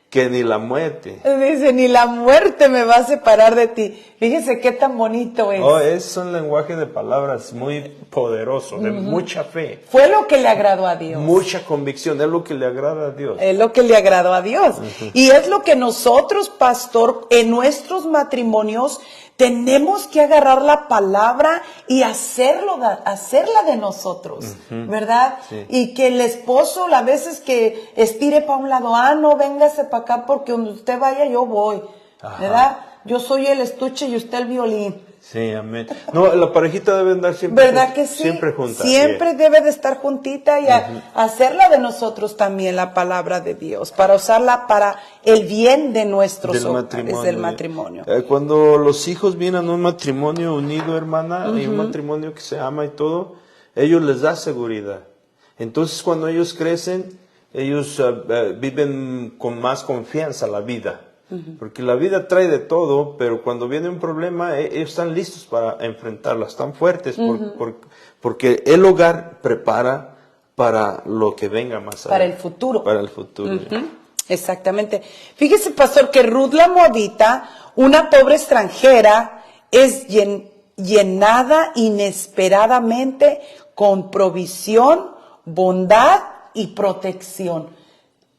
que ni la muerte. Dice, ni la muerte me va a separar de ti. Fíjese qué tan bonito es. Oh, es un lenguaje de palabras muy poderoso, de mucha fe. Fue lo que le agradó a Dios. Mucha convicción, es lo que le agrada a Dios. Es lo que le agradó a Dios. Y es lo que nosotros, pastor, en nuestros matrimonios tenemos que agarrar la palabra y hacerla de nosotros, ¿verdad? Sí. Y que el esposo a veces que estire para un lado, no, véngase para acá porque donde usted vaya yo voy, ¿verdad? Yo soy el estuche y usted el violín. Sí, amén. No, la parejita debe andar siempre, ¿verdad que sí? Siempre junta. Siempre debe de estar juntita y hacerla de nosotros también la palabra de Dios, para usarla para el bien de nuestros hogares, del matrimonio. Cuando los hijos vienen a un matrimonio unido, hermana, y un matrimonio que se ama y todo, ellos les da seguridad. Entonces, cuando ellos crecen, ellos viven con más confianza la vida. Porque la vida trae de todo, pero cuando viene un problema, ellos están listos para enfrentarla, están fuertes, porque el hogar prepara para lo que venga más allá. Para el futuro. Para el futuro. Exactamente. Fíjese, pastor, que Ruth la Moabita, una pobre extranjera, es llenada inesperadamente con provisión, bondad y protección.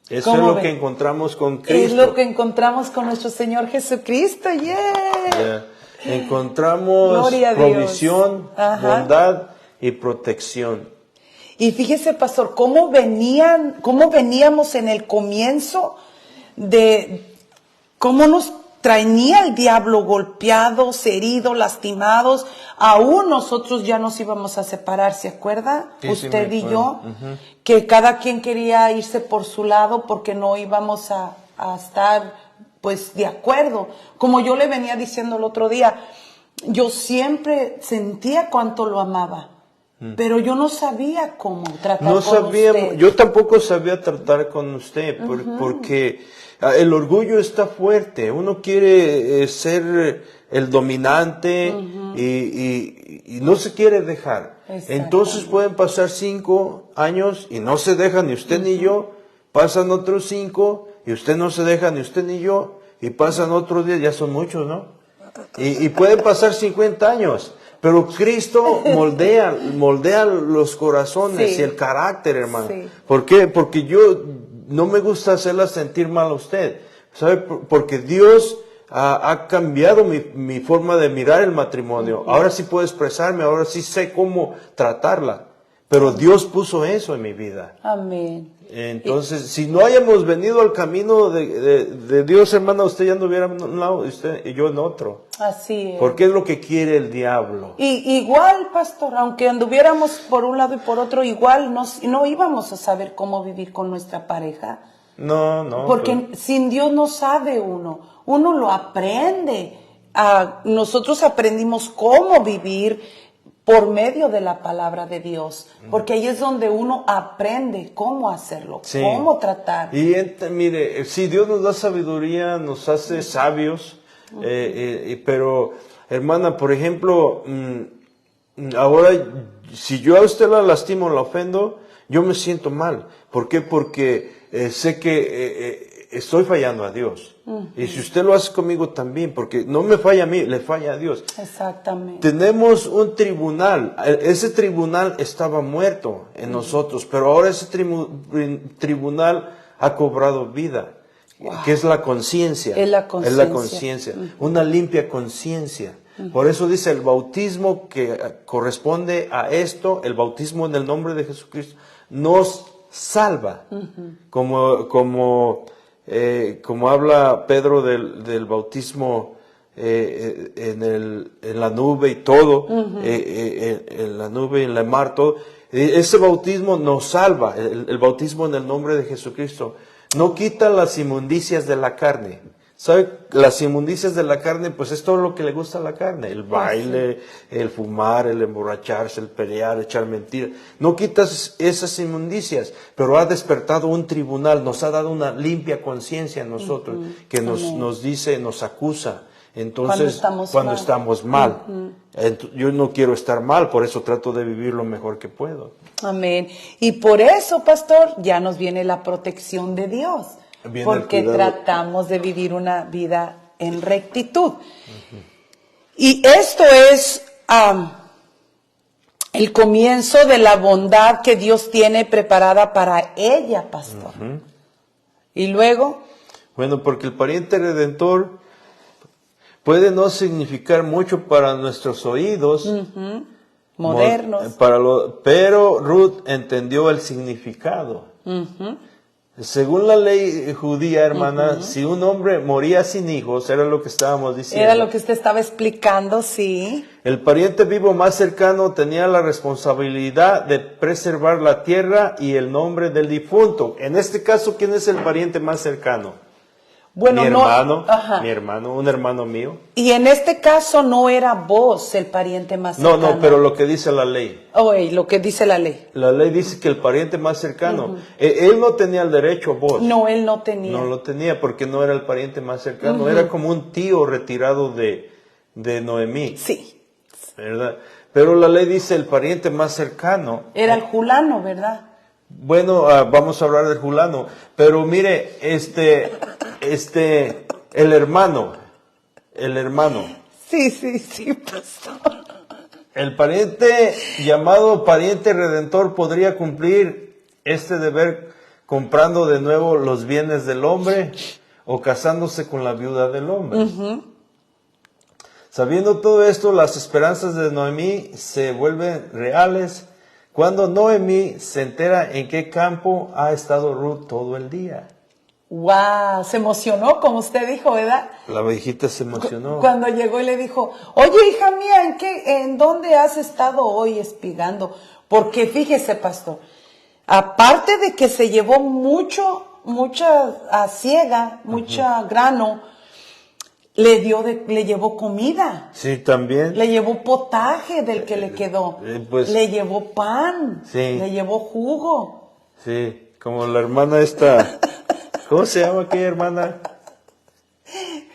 Eso es lo que encontramos con Cristo. Es lo que encontramos con nuestro Señor Jesucristo. Encontramos provisión, bondad y protección. Y fíjese, pastor, cómo veníamos en el comienzo de cómo nos traía el diablo golpeados, heridos, lastimados, aún nosotros ya nos íbamos a separar, ¿se acuerda? Sí, sí, Usted me y yo, acuerdo. que cada quien quería irse por su lado porque no íbamos a estar pues de acuerdo. Como yo le venía diciendo el otro día, yo siempre sentía cuánto lo amaba, pero yo no sabía cómo tratar No con sabíamos, usted. yo tampoco sabía tratar con usted, porque el orgullo está fuerte. Uno quiere ser el dominante y no se quiere dejar. Entonces pueden pasar 5 años y no se deja ni usted ni yo. Pasan otros 5 y usted no se deja ni usted ni yo. Y pasan otros 10, ya son muchos, ¿no? Y pueden pasar 50 años. Pero Cristo moldea los corazones Sí. y el carácter, hermano. Sí. ¿Por qué? Porque yo no me gusta hacerla sentir mal a usted. ¿Sabe? Porque Dios ha cambiado mi forma de mirar el matrimonio. Ahora sí puedo expresarme, ahora sí sé cómo tratarla. Pero Dios puso eso en mi vida. Amén. Entonces, si no hayamos venido al camino de Dios, hermana, usted ya no hubiera en un lado y yo en otro. Así es. Porque es lo que quiere el diablo. Y igual, pastor, aunque anduviéramos por un lado y por otro, igual no íbamos a saber cómo vivir con nuestra pareja. No. Porque sin Dios no sabe uno lo aprende. Nosotros aprendimos cómo vivir por medio de la palabra de Dios, porque ahí es donde uno aprende cómo hacerlo, Sí. cómo tratar. Y mire, si Dios nos da sabiduría, nos hace sabios, pero hermana, por ejemplo, ahora si yo a usted la lastimo, la ofendo, yo me siento mal. ¿Por qué? Porque sé que estoy fallando a Dios. Y si usted lo hace conmigo también, porque no me falla a mí, le falla a Dios. Exactamente. Tenemos un tribunal. Ese tribunal estaba muerto en nosotros, pero ahora ese tribunal ha cobrado vida, que es la conciencia. Es la conciencia. Es la conciencia. Una limpia conciencia. Por eso dice el bautismo que corresponde a esto, el bautismo en el nombre de Jesucristo, nos salva. Como habla Pedro del bautismo en la nube y todo, en la nube y en el mar, todo. Ese bautismo nos salva, el bautismo en el nombre de Jesucristo. No quita las inmundicias de la carne. ¿Sabe? Las inmundicias de la carne, pues es todo lo que le gusta a la carne. El baile, el fumar, el emborracharse, el pelear, echar mentiras. No quitas esas inmundicias, pero ha despertado un tribunal, nos ha dado una limpia conciencia en nosotros, que nos dice, nos acusa. Entonces, cuando estamos mal. Yo no quiero estar mal, por eso trato de vivir lo mejor que puedo. Amén. Y por eso, pastor, ya nos viene la protección de Dios. Porque tratamos de vivir una vida en rectitud. Y esto es el comienzo de la bondad que Dios tiene preparada para ella, pastor. Y luego. Bueno, porque el pariente redentor puede no significar mucho para nuestros oídos. Modernos. Pero Ruth entendió el significado. Según la ley judía, hermana, si un hombre moría sin hijos, era lo que estábamos diciendo. Era lo que usted estaba explicando, sí. El pariente vivo más cercano tenía la responsabilidad de preservar la tierra y el nombre del difunto. En este caso, ¿quién es el pariente más cercano? Bueno, mi hermano, un hermano mío. Y en este caso no era vos el pariente más cercano. No, pero lo que dice la ley. Lo que dice la ley. La ley dice que el pariente más cercano. Él no tenía el derecho a vos. No, él no tenía. No lo tenía porque no era el pariente más cercano. Era como un tío retirado de Noemí. Sí. ¿Verdad? Pero la ley dice el pariente más cercano. Era el fulano, ¿verdad? Bueno, vamos a hablar del fulano. Pero mire, el hermano. Sí, pastor. El pariente llamado pariente redentor podría cumplir este deber comprando de nuevo los bienes del hombre o casándose con la viuda del hombre. Sabiendo todo esto, las esperanzas de Noemí se vuelven reales cuando Noemí se entera en qué campo ha estado Ruth todo el día. Wow, se emocionó, como usted dijo, ¿verdad? La viejita se emocionó. Cuando llegó y le dijo, oye, hija mía, ¿en dónde has estado hoy espigando? Porque fíjese, pastor, aparte de que se llevó mucha siega, mucha grano, le llevó comida. Sí, también. Le llevó potaje del que le quedó. Pues, le llevó pan. Sí. Le llevó jugo. Sí, como la hermana esta. ¿Cómo se llama aquella hermana?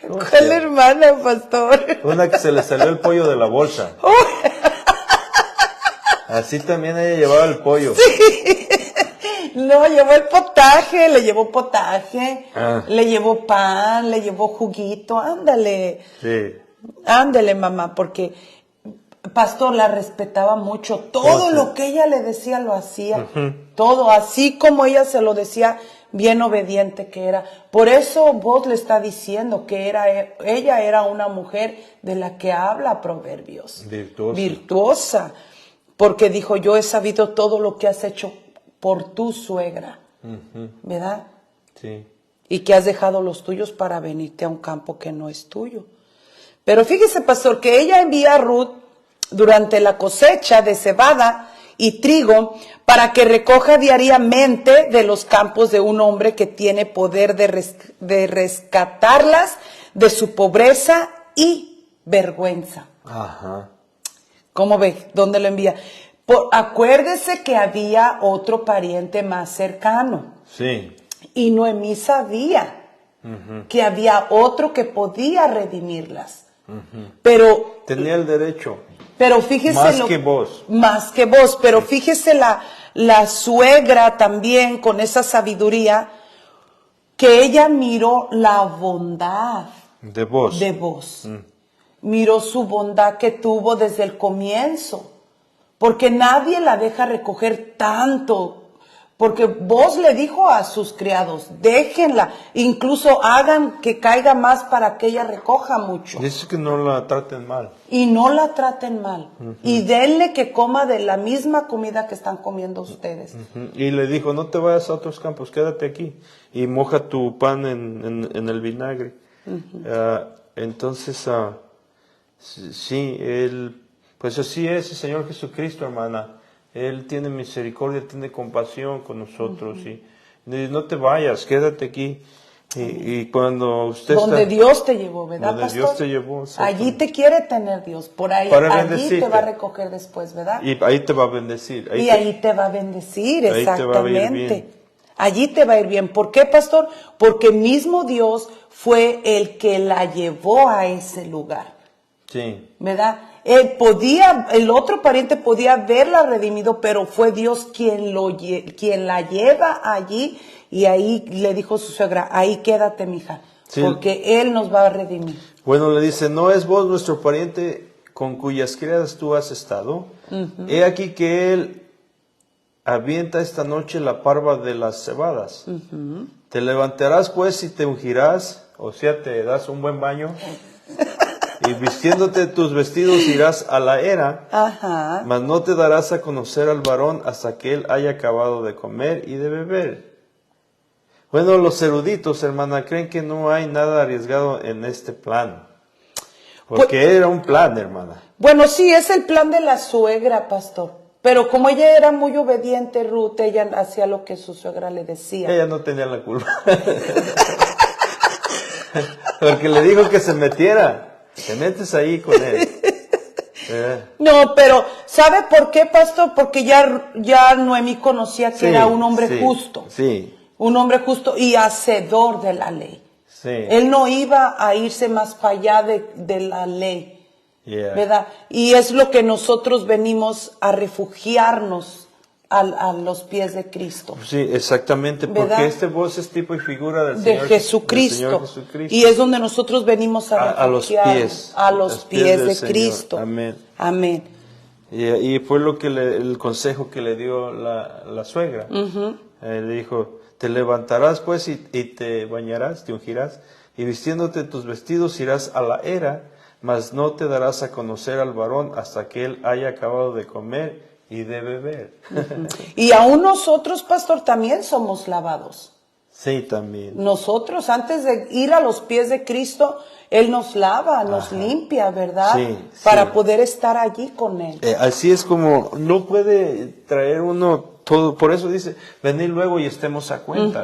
¿Cuál hermana, pastor? Una que se le salió el pollo de la bolsa. Así también ella llevaba el pollo. Sí. No, llevó el potaje, le llevó potaje, le llevó pan, le llevó juguito, ándale. Sí. Ándale, mamá, porque pastor la respetaba mucho. Todo lo que ella le decía lo hacía. Todo, así como ella se lo decía, bien obediente que era. Por eso vos le está diciendo que ella era una mujer de la que habla Proverbios. Virtuosa. Porque dijo, yo he sabido todo lo que has hecho por tu suegra. ¿Verdad? Sí. Y que has dejado los tuyos para venirte a un campo que no es tuyo. Pero fíjese, pastor, que ella envía a Ruth durante la cosecha de cebada y trigo para que recoja diariamente de los campos de un hombre que tiene poder de rescatarlas de su pobreza y vergüenza. Ajá. ¿Cómo ve? ¿Dónde lo envía? Acuérdese que había otro pariente más cercano. Sí. Y Noemí sabía que había otro que podía redimirlas. Pero tenía el derecho. Pero fíjese más que vos. Más que vos. Pero fíjese la suegra también con esa sabiduría que ella miró la bondad de vos. Miró su bondad que tuvo desde el comienzo. Porque nadie la deja recoger tanto. Porque vos le dijo a sus criados, déjenla, incluso hagan que caiga más para que ella recoja mucho. Dice que no la traten mal. Y no la traten mal. Y denle que coma de la misma comida que están comiendo ustedes. Y le dijo, no te vayas a otros campos, quédate aquí. Y moja tu pan en el vinagre. Entonces, sí, pues así es el Señor Jesucristo, hermana. Él tiene misericordia, tiene compasión con nosotros. Y no te vayas, quédate aquí. Y cuando usted donde Dios te llevó, ¿verdad, donde pastor? Dios te llevó. Allí te quiere tener Dios. Por ahí, allí te va a recoger después, ¿verdad? Y ahí te va a bendecir. Ahí te va a bendecir, exactamente. Allí te va a ir bien. ¿Por qué, pastor? Porque mismo Dios fue el que la llevó a ese lugar. Sí. ¿Verdad? El otro pariente podía haberla redimido, pero fue Dios quien la lleva allí, y ahí le dijo su suegra, ahí quédate, mija, porque Él nos va a redimir. Bueno, le dice, ¿no es vos nuestro pariente con cuyas criadas tú has estado? He aquí que Él avienta esta noche la parva de las cebadas. Te levantarás pues y te ungirás, o sea, te das un buen baño. Y vistiéndote tus vestidos irás a la era, mas no te darás a conocer al varón hasta que él haya acabado de comer y de beber. Bueno, los eruditos, hermana, creen que no hay nada arriesgado en este plan. Porque era un plan, hermana. Bueno, sí, es el plan de la suegra, pastor. Pero como ella era muy obediente, Ruth, ella hacía lo que su suegra le decía. Ella no tenía la culpa. Porque le dijo que se metiera. Te metes ahí con él. No, pero ¿sabe por qué, pastor? Porque ya Noemí conocía que era un hombre justo. Sí. Un hombre justo y hacedor de la ley. Sí. Él no iba a irse más para allá de la ley. ¿Verdad? Y es lo que nosotros venimos a refugiarnos a los pies de Cristo. Sí, exactamente, ¿verdad? porque voz es tipo y figura del Señor Jesucristo. Y es donde nosotros venimos a refugiarnos. A los pies de Cristo. Amén. Amén. Y fue el consejo que le dio la suegra. Le dijo, te levantarás pues y te bañarás, te ungirás, y vistiéndote tus vestidos irás a la era, mas no te darás a conocer al varón hasta que él haya acabado de comer y de beber. Y aún nosotros, pastor, también somos lavados. Sí, también. Nosotros, antes de ir a los pies de Cristo, Él nos lava, nos limpia, ¿verdad? Sí, Para sí. poder estar allí con Él. Así es como no puede traer uno todo. Por eso dice, venid luego y estemos a cuenta.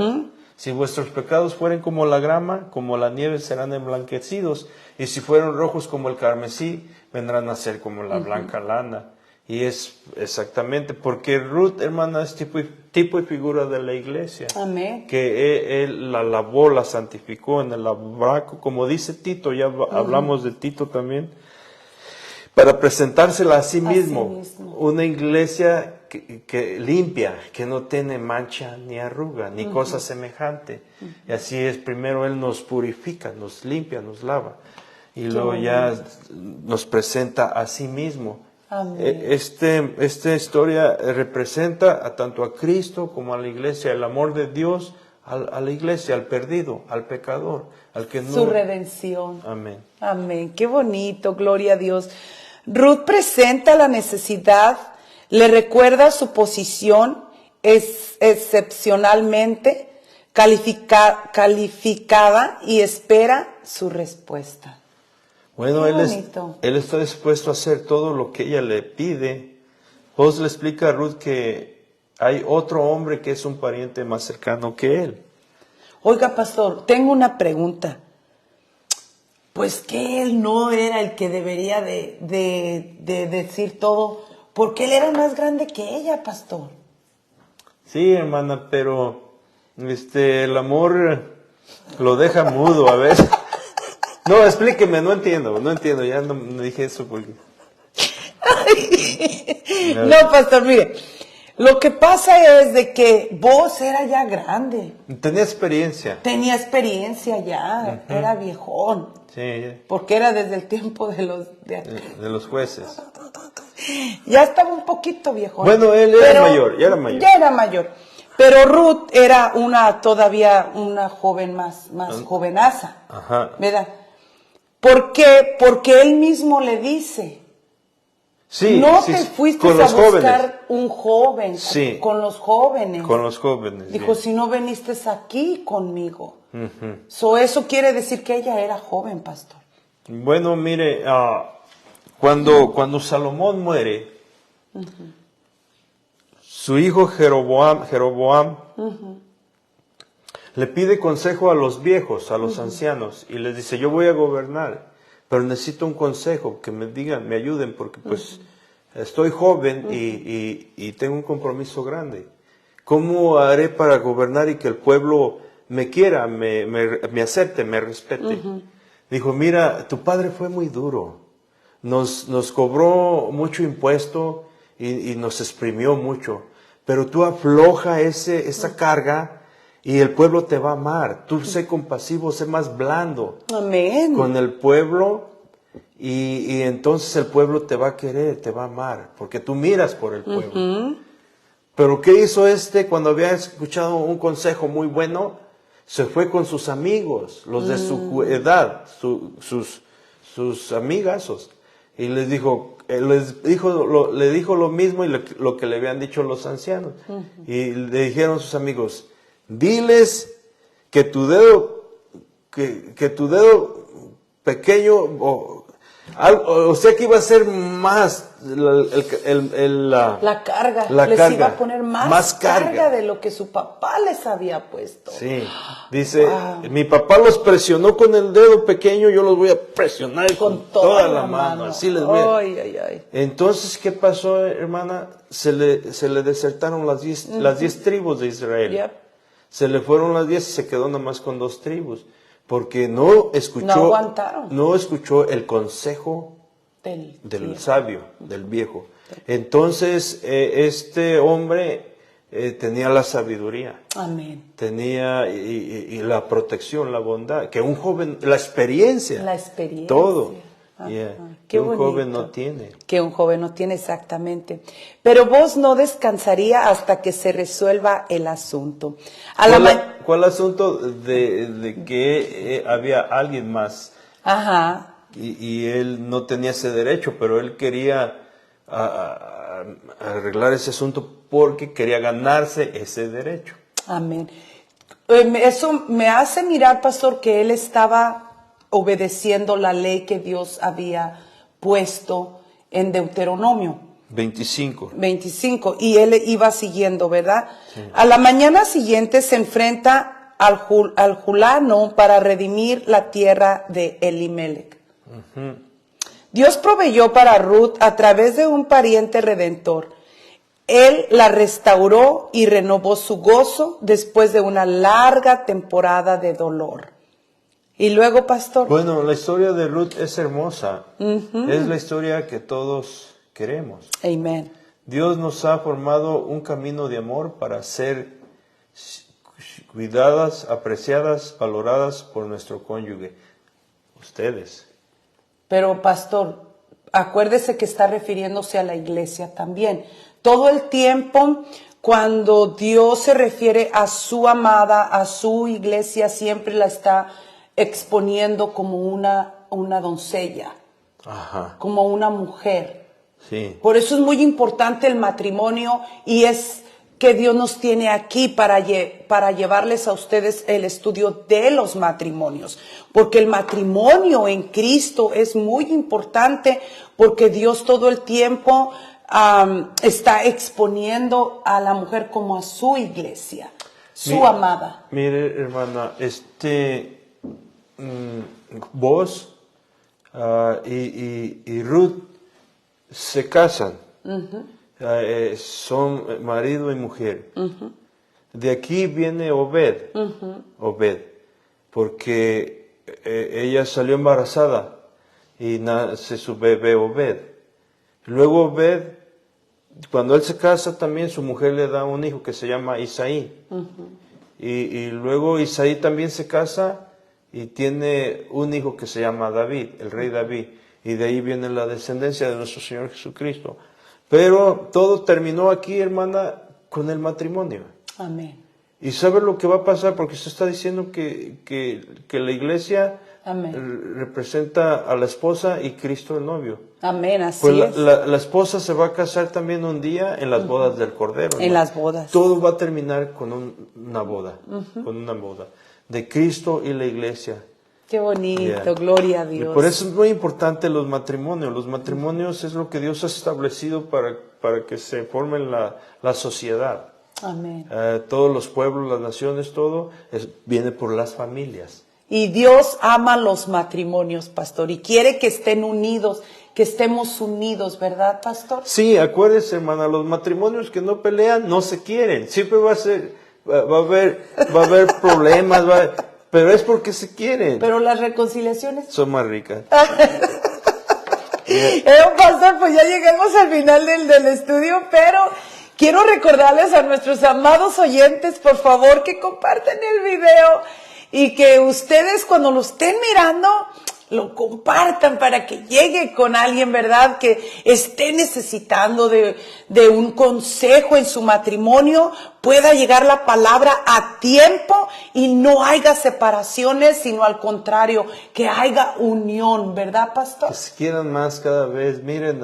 Si vuestros pecados fueren como la grama, como la nieve serán emblanquecidos. Y si fueron rojos como el carmesí, vendrán a ser como la blanca lana. Y es exactamente, porque Ruth, hermana, es tipo y figura de la iglesia. Amén. Que él la lavó, la santificó en el lavacro, como dice Tito, ya hablamos de Tito también, para presentársela a sí mismo. Una iglesia que limpia, que no tiene mancha ni arruga, ni cosa semejante. Y así es, primero Él nos purifica, nos limpia, nos lava. Y luego ya nos presenta a sí mismo. Amén. Esta historia representa tanto a Cristo como a la iglesia, el amor de Dios a la iglesia, al perdido, al pecador, al que no... Su redención. Amén. Amén. Qué bonito, gloria a Dios. Ruth presenta la necesidad, le recuerda su posición excepcionalmente calificada y espera su respuesta. Bueno, Qué él bonito. está dispuesto a hacer todo lo que ella le pide. Dios le explica a Ruth que hay otro hombre que es un pariente más cercano que él. Oiga, pastor, tengo una pregunta. Pues que él no era el que debería de decir todo, porque él era más grande que ella, pastor. Sí, hermana, pero el amor lo deja mudo a veces. No, explíqueme, no entiendo, ya no dije eso porque... No, pastor, mire, lo que pasa es de que vos era ya grande. Tenía experiencia. Tenía experiencia ya, era viejón. Sí, Porque era desde el tiempo de los jueces. Ya estaba un poquito viejón. Bueno, él era mayor, ya era mayor. Ya era mayor. Pero Ruth era todavía una joven más jovenaza. Ajá. ¿Verdad? ¿Por qué? Porque él mismo le dice. Sí, no sí, te fuiste con a los buscar jóvenes. un joven, Sí. con los jóvenes. Con los jóvenes. Dijo, bien. si no viniste aquí conmigo. Eso quiere decir que ella era joven, pastor. Bueno, mire, cuando Salomón muere, su hijo Jeroboam le pide consejo a los viejos, a los ancianos, y les dice, yo voy a gobernar, pero necesito un consejo, que me digan, me ayuden, porque pues estoy joven y tengo un compromiso grande. ¿Cómo haré para gobernar y que el pueblo me quiera, me acepte, me respete? Dijo, mira, tu padre fue muy duro, nos cobró mucho impuesto y nos exprimió mucho, pero tú afloja esa carga y el pueblo te va a amar. Tú sé compasivo, sé más blando Amén. con el pueblo y entonces el pueblo te va a querer, te va a amar, porque tú miras por el pueblo. Pero ¿qué hizo cuando había escuchado un consejo muy bueno? Se fue con sus amigos, los de su edad, sus amigazos, y le dijo lo mismo y lo que le habían dicho los ancianos. Y le dijeron sus amigos, diles que tu dedo pequeño, o sea que iba a ser más la carga. Les iba a poner más carga de lo que su papá les había puesto. Sí, dice, mi papá los presionó con el dedo pequeño, yo los voy a presionar con toda la mano. Así les voy a... Ay. Entonces, ¿qué pasó, hermana? Se le desertaron las 10 tribus de Israel. Yep. Se le fueron las 10 y se quedó nada más con 2 tribus. Porque no escuchó el consejo del sabio, del viejo. Excelente. Entonces, este hombre tenía la sabiduría. Amén. Tenía y la protección, la bondad, que un joven, la experiencia. Todo. Que un joven no tiene. Que un joven no tiene, exactamente. Pero vos no descansaría hasta que se resuelva el asunto. ¿Cuál asunto? De que había alguien más. Ajá. Y él no tenía ese derecho, pero él quería arreglar ese asunto porque quería ganarse ese derecho. Amén. Eso me hace mirar, pastor, que él estaba obedeciendo la ley que Dios había puesto en Deuteronomio 25, y él iba siguiendo, ¿verdad? Sí. A la mañana siguiente se enfrenta al Julano para redimir la tierra de Elimelech. Dios proveyó para Ruth a través de un pariente redentor. Él la restauró y renovó su gozo después de una larga temporada de dolor. Y luego, pastor. Bueno, la historia de Ruth es hermosa. Es la historia que todos queremos. Amén. Dios nos ha formado un camino de amor para ser cuidadas, apreciadas, valoradas por nuestro cónyuge. Ustedes. Pero, pastor, acuérdese que está refiriéndose a la iglesia también. Todo el tiempo, cuando Dios se refiere a su amada, a su iglesia, siempre la está exponiendo como una doncella, como una mujer. Sí. Por eso es muy importante el matrimonio, y es que Dios nos tiene aquí para llevarles a ustedes el estudio de los matrimonios. Porque el matrimonio en Cristo es muy importante, porque Dios todo el tiempo está exponiendo a la mujer como a su iglesia, su amada. Mire, hermana, vos y Ruth se casan. Son marido y mujer. De aquí viene Obed. Obed, porque ella salió embarazada y nace su bebé Obed. Luego Obed, cuando él se casa también, su mujer le da un hijo que se llama Isaí. Y luego Isaí también se casa y tiene un hijo que se llama David, el rey David. Y de ahí viene la descendencia de nuestro Señor Jesucristo. Pero todo terminó aquí, hermana, con el matrimonio. Amén. ¿Y sabe lo que va a pasar? Porque se está diciendo que la iglesia representa a la esposa y Cristo el novio. Amén, así pues es. La esposa se va a casar también un día en las bodas del Cordero, ¿no? En las bodas. Todo va a terminar con una boda, con una boda de Cristo y la iglesia. Qué bonito, gloria a Dios. Y por eso es muy importante los matrimonios. Los matrimonios es lo que Dios ha establecido para que se forme la sociedad. Amén. Todos los pueblos, las naciones, todo viene por las familias. Y Dios ama los matrimonios, pastor, y quiere que estén unidos, que estemos unidos, ¿verdad, pastor? Sí, acuérdese, hermana, los matrimonios que no pelean no se quieren. Siempre va a haber problemas, pero es porque se quieren. Pero las reconciliaciones son más ricas. Pastor, pues ya llegamos al final del estudio, pero quiero recordarles a nuestros amados oyentes, por favor, que compartan el video y que ustedes cuando lo estén mirando, lo compartan para que llegue con alguien, ¿verdad? Que esté necesitando de un consejo en su matrimonio, pueda llegar la palabra a tiempo y no haya separaciones, sino al contrario, que haya unión, ¿verdad, pastor? Que se quieran más cada vez. Miren,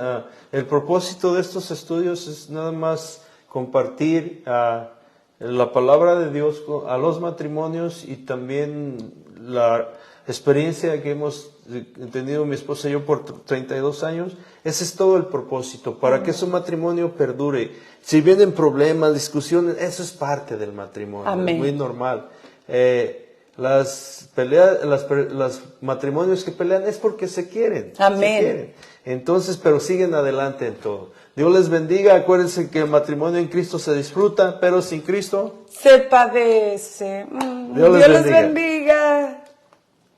el propósito de estos estudios es nada más compartir la palabra de Dios a los matrimonios y también la experiencia que hemos tenido mi esposa y yo por 32 años. Ese es todo el propósito, para que su matrimonio perdure. Si vienen problemas, discusiones, eso es parte del matrimonio. Amén. Es muy normal. Las matrimonios que pelean es porque se quieren. Amén. Se quieren. Entonces, pero siguen adelante en todo. Dios les bendiga. Acuérdense que el matrimonio en Cristo se disfruta, pero sin Cristo se padece. Dios les bendiga.